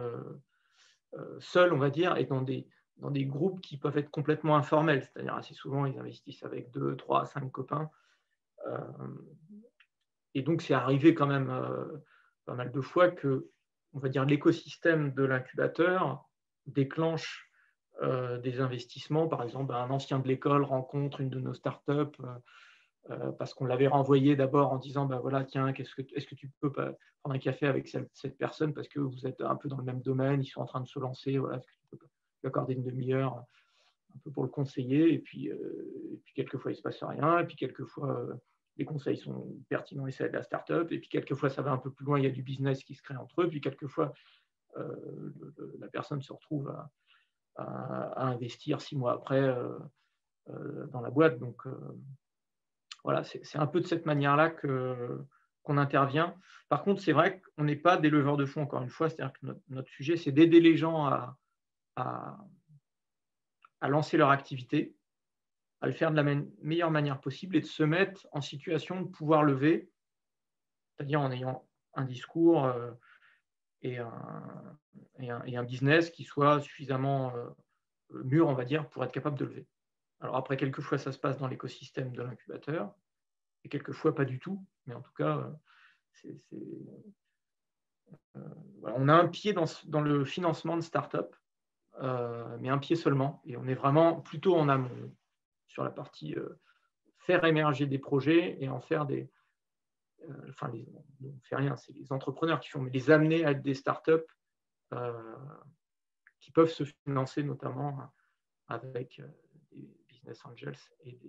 seuls, on va dire, et dans des groupes qui peuvent être complètement informels. C'est-à-dire, assez souvent, ils investissent avec 2, 3, 5 copains. Et donc, c'est arrivé quand même pas mal de fois que, on va dire, l'écosystème de l'incubateur déclenche des investissements. Par exemple, un ancien de l'école rencontre une de nos startups parce qu'on l'avait renvoyé d'abord en disant voilà, tiens, est-ce que tu peux prendre un café avec cette personne parce que vous êtes un peu dans le même domaine, ils sont en train de se lancer, voilà, est-ce que tu peux lui accorder une demi-heure un peu pour le conseiller, et puis quelquefois il ne se passe rien, et puis quelquefois les conseils sont pertinents et ça aide la startup, et puis quelquefois ça va un peu plus loin, il y a du business qui se crée entre eux, puis quelquefois la personne se retrouve à investir 6 mois après dans la boîte. Donc voilà, c'est un peu de cette manière-là qu'on intervient. Par contre, c'est vrai qu'on n'est pas des leveurs de fonds, encore une fois, c'est-à-dire que notre sujet, c'est d'aider les gens à lancer leur activité, à le faire de la meilleure manière possible et de se mettre en situation de pouvoir lever, c'est-à-dire en ayant un discours et un business qui soit suffisamment mûr, on va dire, pour être capable de lever. Alors après, quelquefois, ça se passe dans l'écosystème de l'incubateur, et quelquefois pas du tout, mais en tout cas, voilà, on a un pied dans le financement de start-up, mais un pied seulement, et on est vraiment plutôt en amont sur la partie faire émerger des projets et en faire on ne fait rien, c'est les entrepreneurs qui font, mais les amener à être des startups qui peuvent se financer notamment avec des business angels et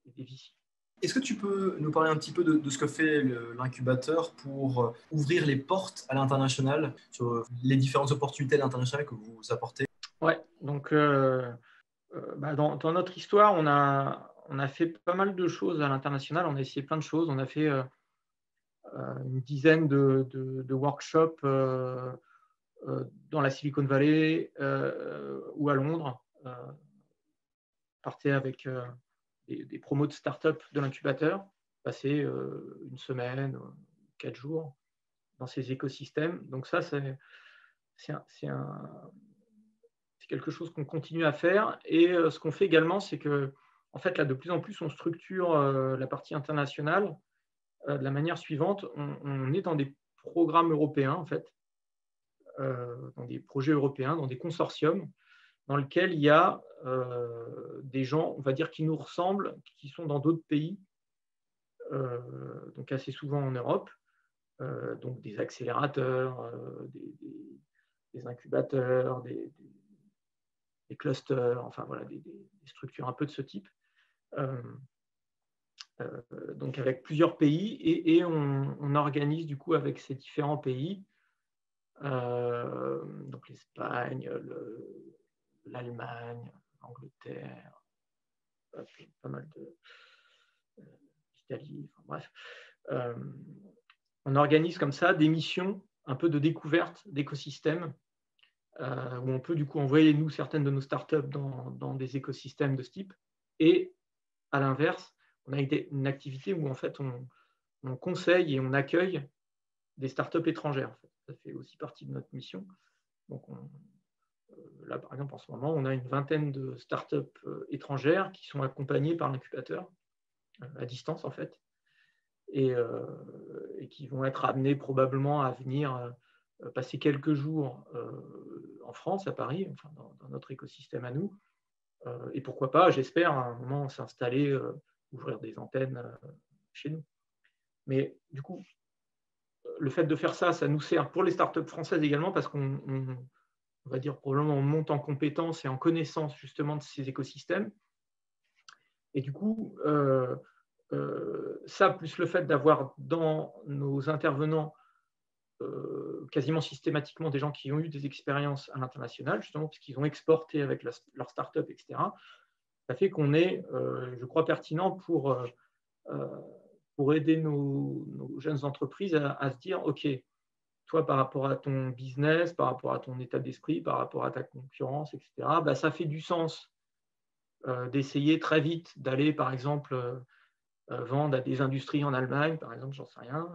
des VC. Est-ce que tu peux nous parler un petit peu de ce que fait l'incubateur pour ouvrir les portes à l'international, sur les différentes opportunités à l'international que vous apportez? Ouais, donc dans notre histoire, on a fait pas mal de choses à l'international, on a essayé plein de choses, on a fait une dizaine de workshops dans la Silicon Valley ou à Londres. Partait avec des promos de start-up de l'incubateur, passer une semaine, 4 jours dans ces écosystèmes. Donc ça, c'est quelque chose qu'on continue à faire. Et ce qu'on fait également, c'est que, en fait, là, de plus en plus, on structure la partie internationale de la manière suivante. On est dans des programmes européens, en fait, dans des projets européens, dans des consortiums, dans lesquels il y a des gens, on va dire, qui nous ressemblent, qui sont dans d'autres pays, donc assez souvent en Europe, donc des accélérateurs, des incubateurs, des clusters, enfin voilà, des structures un peu de ce type. Donc avec plusieurs pays, et on organise du coup avec ces différents pays, donc l'Espagne, l'Allemagne, l'Angleterre, pas mal d'Italie, enfin, bref. On organise comme ça des missions un peu de découverte d'écosystèmes, où on peut du coup envoyer nous certaines de nos startups dans des écosystèmes de ce type. Et à l'inverse, on a une activité où en fait on conseille et on accueille des startups étrangères. En fait. Ça fait aussi partie de notre mission. Donc là, par exemple, en ce moment, on a une vingtaine de startups étrangères qui sont accompagnées par l'incubateur à distance en fait, et qui vont être amenées probablement à venir passer quelques jours en France, à Paris, enfin dans notre écosystème à nous, et pourquoi pas, j'espère, à un moment s'installer, ouvrir des antennes chez nous. Mais du coup, le fait de faire ça, ça nous sert pour les startups françaises également, parce qu'on va dire probablement on monte en compétences et en connaissance justement de ces écosystèmes. Et du coup, ça, plus le fait d'avoir dans nos intervenants quasiment systématiquement des gens qui ont eu des expériences à l'international, justement parce qu'ils ont exporté avec leur start-up, etc., ça fait qu'on est, je crois, pertinent pour aider nos jeunes entreprises à se dire, OK, toi, par rapport à ton business, par rapport à ton état d'esprit, par rapport à ta concurrence, etc., bah, ça fait du sens d'essayer très vite d'aller, par exemple, vendre à des industries en Allemagne, par exemple, j'en sais rien.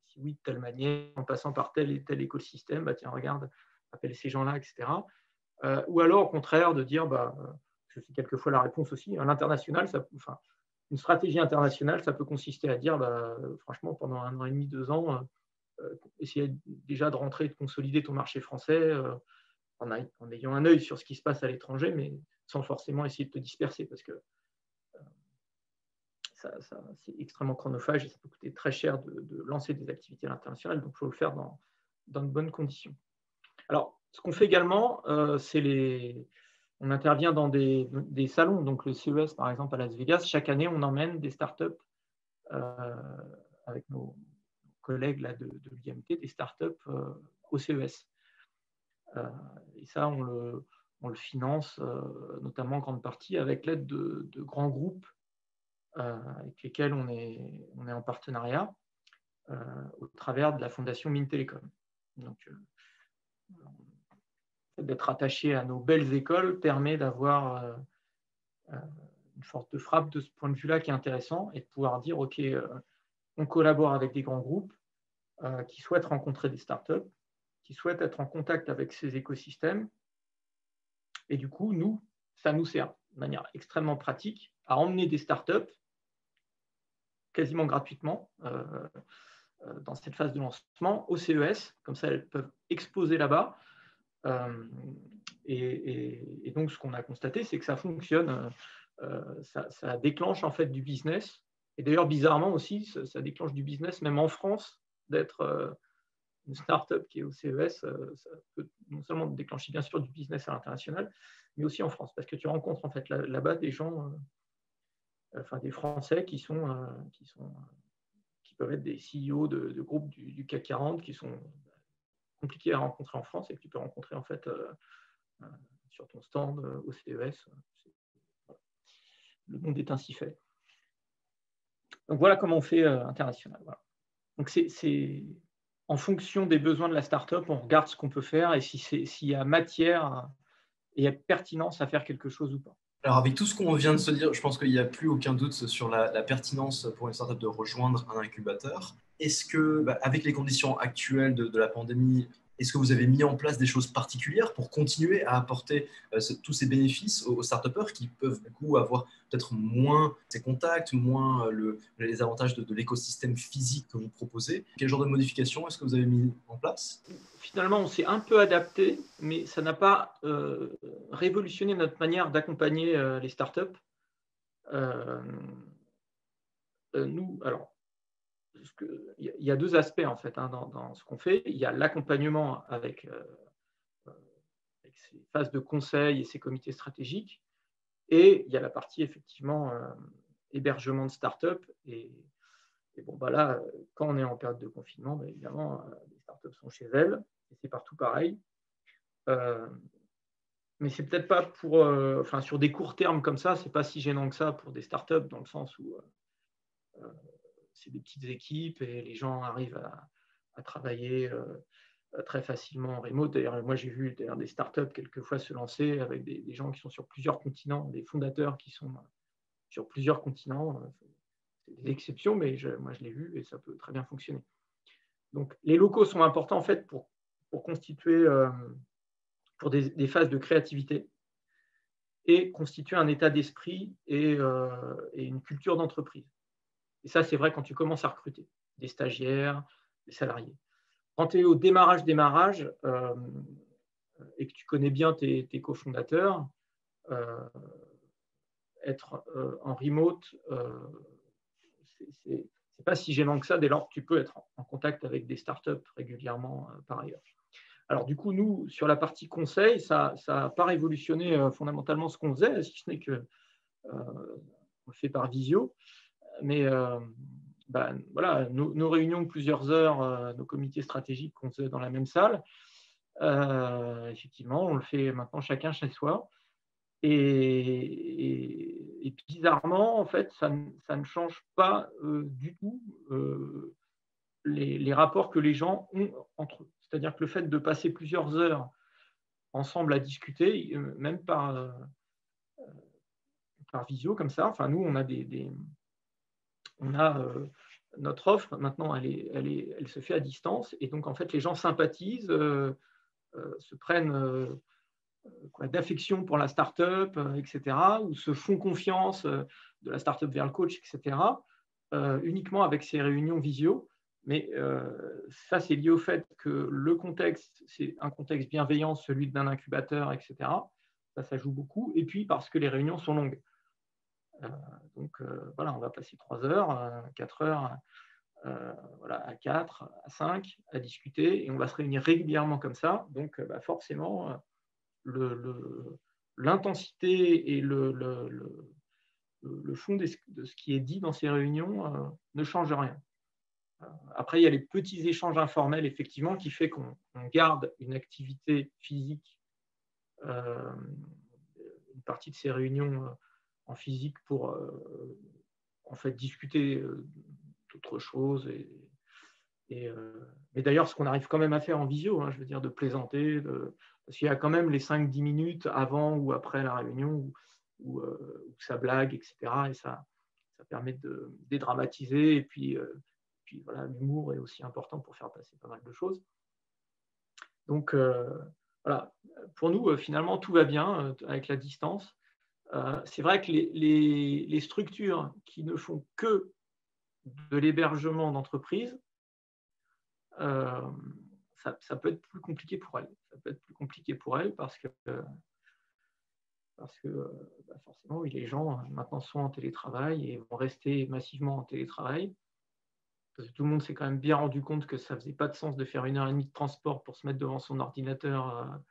Si oui, de telle manière, en passant par tel et tel écosystème, bah, tiens, regarde, appelle ces gens-là, etc. Ou alors, au contraire, de dire, bah, c'est quelquefois la réponse aussi, à l'international, enfin, une stratégie internationale, ça peut consister à dire, bah, franchement, pendant 1 an et demi, 2 ans, essayer déjà de rentrer et de consolider ton marché français en ayant un œil sur ce qui se passe à l'étranger, mais sans forcément essayer de te disperser, parce que c'est extrêmement chronophage et ça peut coûter très cher de lancer des activités à l'international, donc il faut le faire dans de bonnes conditions. Alors, ce qu'on fait également, on intervient dans des salons, donc le CES par exemple à Las Vegas. Chaque année, on emmène des startups avec nos collègues là, de l'IMT, des startups au CES. Et ça, on le finance notamment en grande partie avec l'aide de grands groupes avec lesquels on est en partenariat au travers de la fondation Mines Télécom. Donc, d'être attaché à nos belles écoles permet d'avoir une force de frappe de ce point de vue-là qui est intéressant, et de pouvoir dire, OK, on collabore avec des grands groupes qui souhaitent rencontrer des startups, qui souhaitent être en contact avec ces écosystèmes. Et du coup, ça nous sert de manière extrêmement pratique à emmener des startups quasiment gratuitement dans cette phase de lancement au CES. Comme ça, elles peuvent exposer là-bas. Et donc, ce qu'on a constaté, c'est que ça fonctionne. Ça déclenche en fait du business. Et d'ailleurs, bizarrement aussi, ça déclenche du business, même en France, d'être une start-up qui est au CES. Ça peut non seulement déclencher bien sûr du business à l'international, mais aussi en France, parce que tu rencontres en fait là-bas des gens enfin des Français qui peuvent être des CEO de groupes du CAC 40 qui sont compliqués à rencontrer en France et que tu peux rencontrer en fait sur ton stand au CES. Le monde est ainsi fait. Donc voilà comment on fait international. Voilà. Donc c'est en fonction des besoins de la startup, on regarde ce qu'on peut faire et s'il y a matière et il y a pertinence à faire quelque chose ou pas. Alors, avec tout ce qu'on vient de se dire, je pense qu'il n'y a plus aucun doute sur la pertinence pour une startup de rejoindre un incubateur. Est-ce que, avec les conditions actuelles de la pandémie, est-ce que vous avez mis en place des choses particulières pour continuer à apporter tous ces bénéfices aux startupeurs qui peuvent du coup avoir peut-être moins ces contacts, moins les avantages de l'écosystème physique que vous proposez? Quel genre de modifications est-ce que vous avez mis en place? Finalement, on s'est un peu adapté, mais ça n'a pas révolutionné notre manière d'accompagner les startups. Nous, alors, il y a deux aspects en fait dans ce qu'on fait. Il y a l'accompagnement avec ces phases de conseil et ces comités stratégiques, et il y a la partie effectivement hébergement de start-up. Et bon, là, quand on est en période de confinement, évidemment, les startups sont chez elles, et c'est partout pareil. Mais c'est peut-être pas pour, enfin sur des courts termes comme ça, c'est pas si gênant que ça pour des startups dans le sens où c'est des petites équipes et les gens arrivent à travailler très facilement en remote. D'ailleurs, moi, j'ai vu des startups quelquefois se lancer avec des gens qui sont sur plusieurs continents, des fondateurs qui sont sur plusieurs continents. C'est des exceptions, mais moi, je l'ai vu et ça peut très bien fonctionner. Donc, les locaux sont importants en fait pour constituer, pour des phases de créativité et constituer un état d'esprit et une culture d'entreprise. Et ça, c'est vrai quand tu commences à recruter des stagiaires, des salariés. Quand tu es au démarrage et que tu connais bien tes cofondateurs, être en remote, c'est pas si gênant que ça dès lors que tu peux être en contact avec des startups régulièrement par ailleurs. Alors du coup, nous, sur la partie conseil, ça n'a pas révolutionné fondamentalement ce qu'on faisait, si ce n'est que on le fait par visio. Mais voilà, nos réunions de plusieurs heures, nos comités stratégiques qu'on faisait dans la même salle, effectivement, on le fait maintenant chacun chez soi. Et bizarrement, en fait, ça ne change pas du tout les rapports que les gens ont entre eux. C'est-à-dire que le fait de passer plusieurs heures ensemble à discuter, même par visio comme ça, enfin nous, on a notre offre maintenant, elle se fait à distance, et donc en fait les gens sympathisent, se prennent d'affection pour la start-up, etc., ou se font confiance de la start-up vers le coach, etc., uniquement avec ces réunions visio. Mais ça, c'est lié au fait que le contexte, c'est un contexte bienveillant, celui d'un incubateur, etc. Ça joue beaucoup. Et puis parce que les réunions sont longues. Donc voilà, on va passer 3 heures, 4 heures, voilà, à 4, à 5, à discuter, et on va se réunir régulièrement comme ça. Donc forcément, l'intensité et le fond de ce qui est dit dans ces réunions ne change rien. Après, il y a les petits échanges informels, effectivement, qui fait qu'on garde une activité physique, une partie de ces réunions en physique pour en fait discuter d'autres choses. Mais d'ailleurs, ce qu'on arrive quand même à faire en visio, je veux dire, de plaisanter, parce qu'il y a quand même les 5-10 minutes avant ou après la réunion où ça blague, etc. Et ça permet de dédramatiser. Et puis voilà, l'humour est aussi important pour faire passer pas mal de choses. Donc voilà, pour nous, finalement, tout va bien avec la distance. C'est vrai que les structures qui ne font que de l'hébergement d'entreprise, ça peut être plus compliqué pour elles. Ça peut être plus compliqué pour elles parce que forcément, oui, les gens maintenant sont en télétravail et vont rester massivement en télétravail. Parce que tout le monde s'est quand même bien rendu compte que ça ne faisait pas de sens de faire 1h30 de transport pour se mettre devant son ordinateur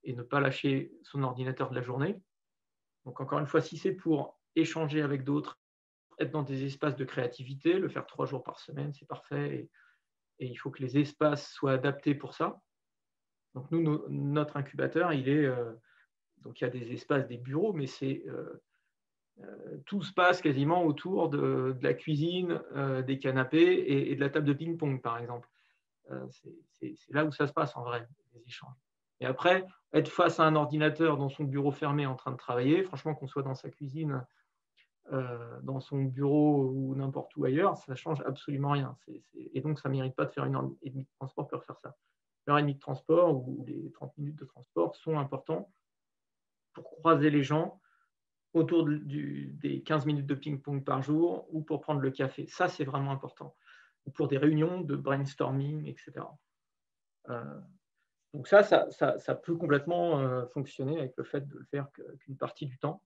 et ne pas lâcher son ordinateur de la journée. Donc encore une fois, si c'est pour échanger avec d'autres être dans des espaces de créativité, le faire 3 jours par semaine, c'est parfait. Et il faut que les espaces soient adaptés pour ça. Donc nous, notre incubateur, donc il y a des espaces, des bureaux, mais tout se passe quasiment autour de la cuisine, des canapés et de la table de ping-pong, par exemple. C'est là où ça se passe en vrai, les échanges. Et après, être face à un ordinateur dans son bureau fermé en train de travailler, franchement, qu'on soit dans sa cuisine, dans son bureau ou n'importe où ailleurs, ça ne change absolument rien. Et donc, ça ne mérite pas de faire 1h30 de transport pour faire ça. 1h30 de transport ou les 30 minutes de transport sont importants pour croiser les gens autour des 15 minutes de ping-pong par jour ou pour prendre le café. Ça, c'est vraiment important. Ou pour des réunions de brainstorming, etc. Donc ça peut complètement fonctionner avec le fait de le faire qu'une partie du temps.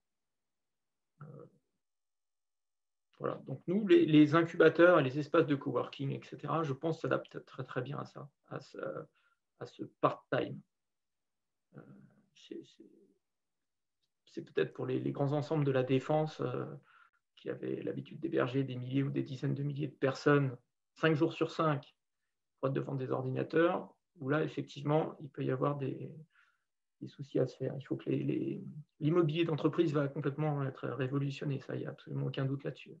Voilà. Donc nous, les incubateurs et les espaces de coworking, etc., je pense s'adaptent très très bien à ça, à ce part-time. C'est peut-être pour les grands ensembles de la défense qui avaient l'habitude d'héberger des milliers ou des dizaines de milliers de personnes 5 jours sur 5 pour être devant des ordinateurs, où là, effectivement, il peut y avoir des soucis à se faire. Il faut que l'immobilier d'entreprise va complètement être révolutionné, ça, il n'y a absolument aucun doute là-dessus.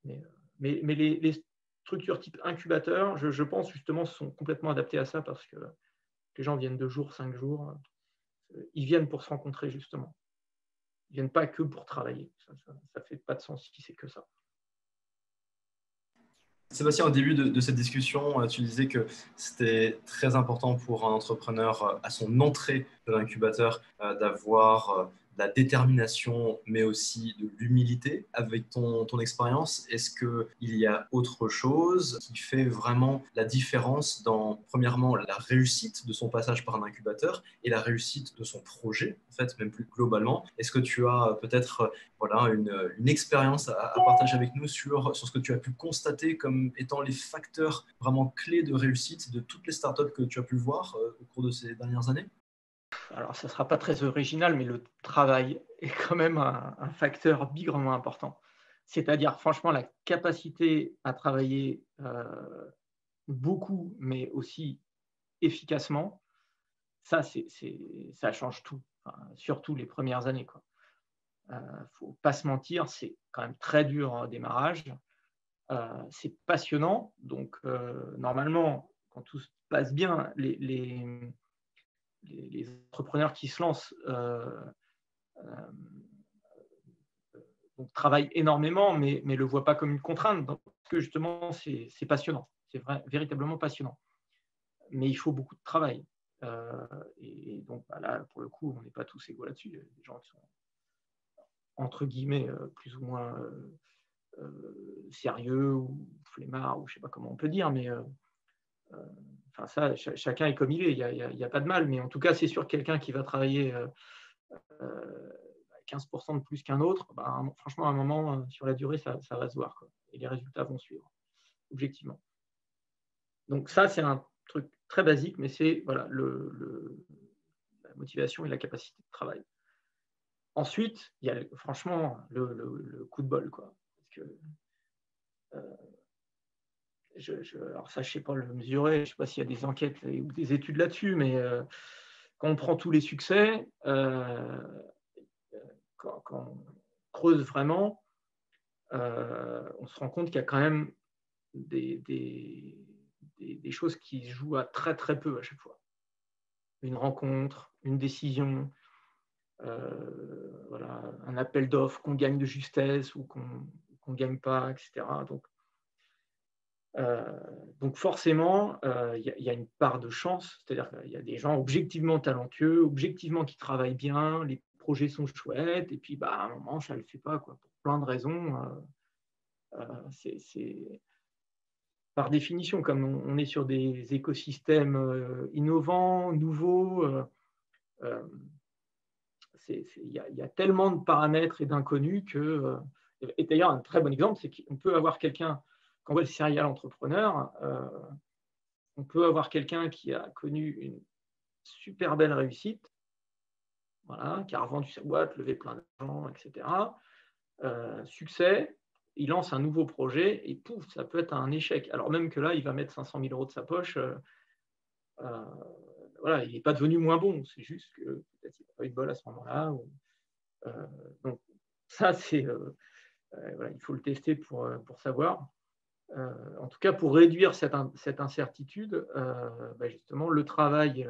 Mais les structures type incubateur, je pense justement, sont complètement adaptées à ça parce que les gens viennent 2 jours, 5 jours. Ils viennent pour se rencontrer, justement. Ils ne viennent pas que pour travailler. Ça ne fait pas de sens si c'est que ça. Sébastien, au début de cette discussion, tu disais que c'était très important pour un entrepreneur à son entrée de l'incubateur d'avoir de la détermination, mais aussi de l'humilité. Avec ton expérience, est-ce qu'il y a autre chose qui fait vraiment la différence dans, premièrement, la réussite de son passage par un incubateur et la réussite de son projet, en fait, même plus globalement? Est-ce que tu as peut-être voilà, une expérience à partager avec nous sur ce que tu as pu constater comme étant les facteurs vraiment clés de réussite de toutes les startups que tu as pu voir au cours de ces dernières années? Alors, ça ne sera pas très original, mais le travail est quand même un facteur bigrement important. C'est-à-dire, franchement, la capacité à travailler beaucoup, mais aussi efficacement, ça change tout, enfin, surtout les premières années. Il ne faut pas se mentir, c'est quand même très dur au démarrage. C'est passionnant. Donc, normalement, quand tout se passe bien, les entrepreneurs qui se lancent donc, travaillent énormément, mais ne le voient pas comme une contrainte, parce que justement, c'est passionnant. C'est véritablement passionnant. Mais il faut beaucoup de travail. Et donc, là, pour le coup, on n'est pas tous égaux là-dessus. Il y a des gens qui sont, entre guillemets, plus ou moins sérieux ou flemmards, ou je ne sais pas comment on peut dire, mais enfin, ça, chacun est comme il est. Il n'y a pas de mal. Mais en tout cas, c'est sûr que quelqu'un qui va travailler 15% de plus qu'un autre, franchement, à un moment, sur la durée, ça va se voir, quoi. Et les résultats vont suivre, objectivement. Donc ça, c'est un truc très basique, mais c'est voilà, la motivation et la capacité de travail. Ensuite, il y a franchement le coup de bol, quoi. Parce que, alors ça, je ne sais pas le mesurer, je ne sais pas s'il y a des enquêtes ou des études là-dessus, mais quand on prend tous les succès, quand on creuse vraiment, on se rend compte qu'il y a quand même des choses qui se jouent à très très peu à chaque fois. Une rencontre, une décision, voilà, un appel d'offres qu'on gagne de justesse ou qu'on ne gagne pas, etc. Donc forcément, il y a une part de chance, c'est-à-dire qu'il y a des gens objectivement talentueux, objectivement qui travaillent bien, les projets sont chouettes, et puis à un moment, ça ne le fait pas, quoi, pour plein de raisons. C'est par définition, comme on est sur des écosystèmes innovants, nouveaux, il y a tellement de paramètres et d'inconnus que… Et d'ailleurs, un très bon exemple, c'est qu'on peut avoir quelqu'un, quand on voit le serial entrepreneur, on peut avoir quelqu'un qui a connu une super belle réussite, voilà, qui a revendu sa boîte, levé plein d'argent, etc. Succès, il lance un nouveau projet et pouf, ça peut être un échec. Alors même que là, il va mettre 500 000 € de sa poche. Voilà, il n'est pas devenu moins bon. C'est juste que peut-être il n'a pas eu de bol à ce moment-là. Donc ça, voilà, il faut le tester pour savoir. En tout cas, pour réduire cette incertitude, justement, le travail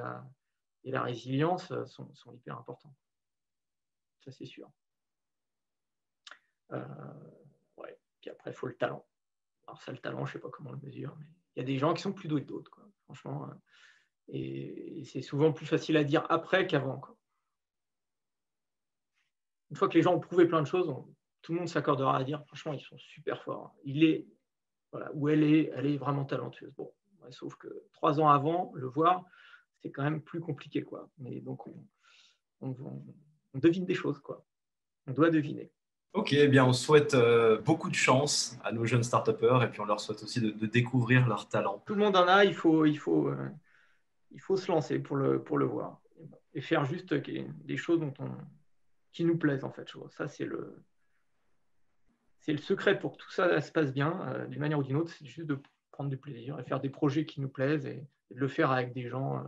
et la résilience sont hyper importants. Ça, c'est sûr. Ouais. Puis après, il faut le talent. Alors ça, le talent, je ne sais pas comment on le mesure, mais il y a des gens qui sont plus doués que d'autres, quoi. Franchement. Et c'est souvent plus facile à dire après qu'avant, quoi. Une fois que les gens ont prouvé plein de choses, tout le monde s'accordera à dire, franchement, ils sont super forts. Voilà, ou elle est vraiment talentueuse. Bon, ouais, sauf que 3 ans avant, le voir, c'est quand même plus compliqué, quoi. Mais donc, on devine des choses, quoi. On doit deviner. Ok, eh bien on souhaite beaucoup de chance à nos jeunes start-upers et puis on leur souhaite aussi de découvrir leur talent. Tout le monde en a, il faut se lancer pour le voir et faire juste des choses qui nous plaisent, en fait. Ça, c'est le secret pour que tout ça se passe bien, d'une manière ou d'une autre, c'est juste de prendre du plaisir et faire des projets qui nous plaisent et de le faire avec des gens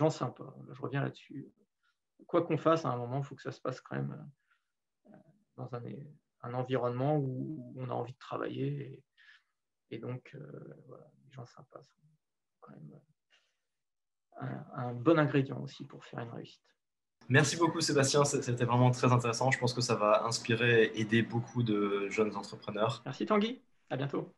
sympas. Je reviens là-dessus. Quoi qu'on fasse, à un moment, il faut que ça se passe quand même dans un environnement où on a envie de travailler. Et donc, voilà, les gens sympas sont quand même un bon ingrédient aussi pour faire une réussite. Merci beaucoup Sébastien, c'était vraiment très intéressant. Je pense que ça va inspirer et aider beaucoup de jeunes entrepreneurs. Merci Tanguy, à bientôt.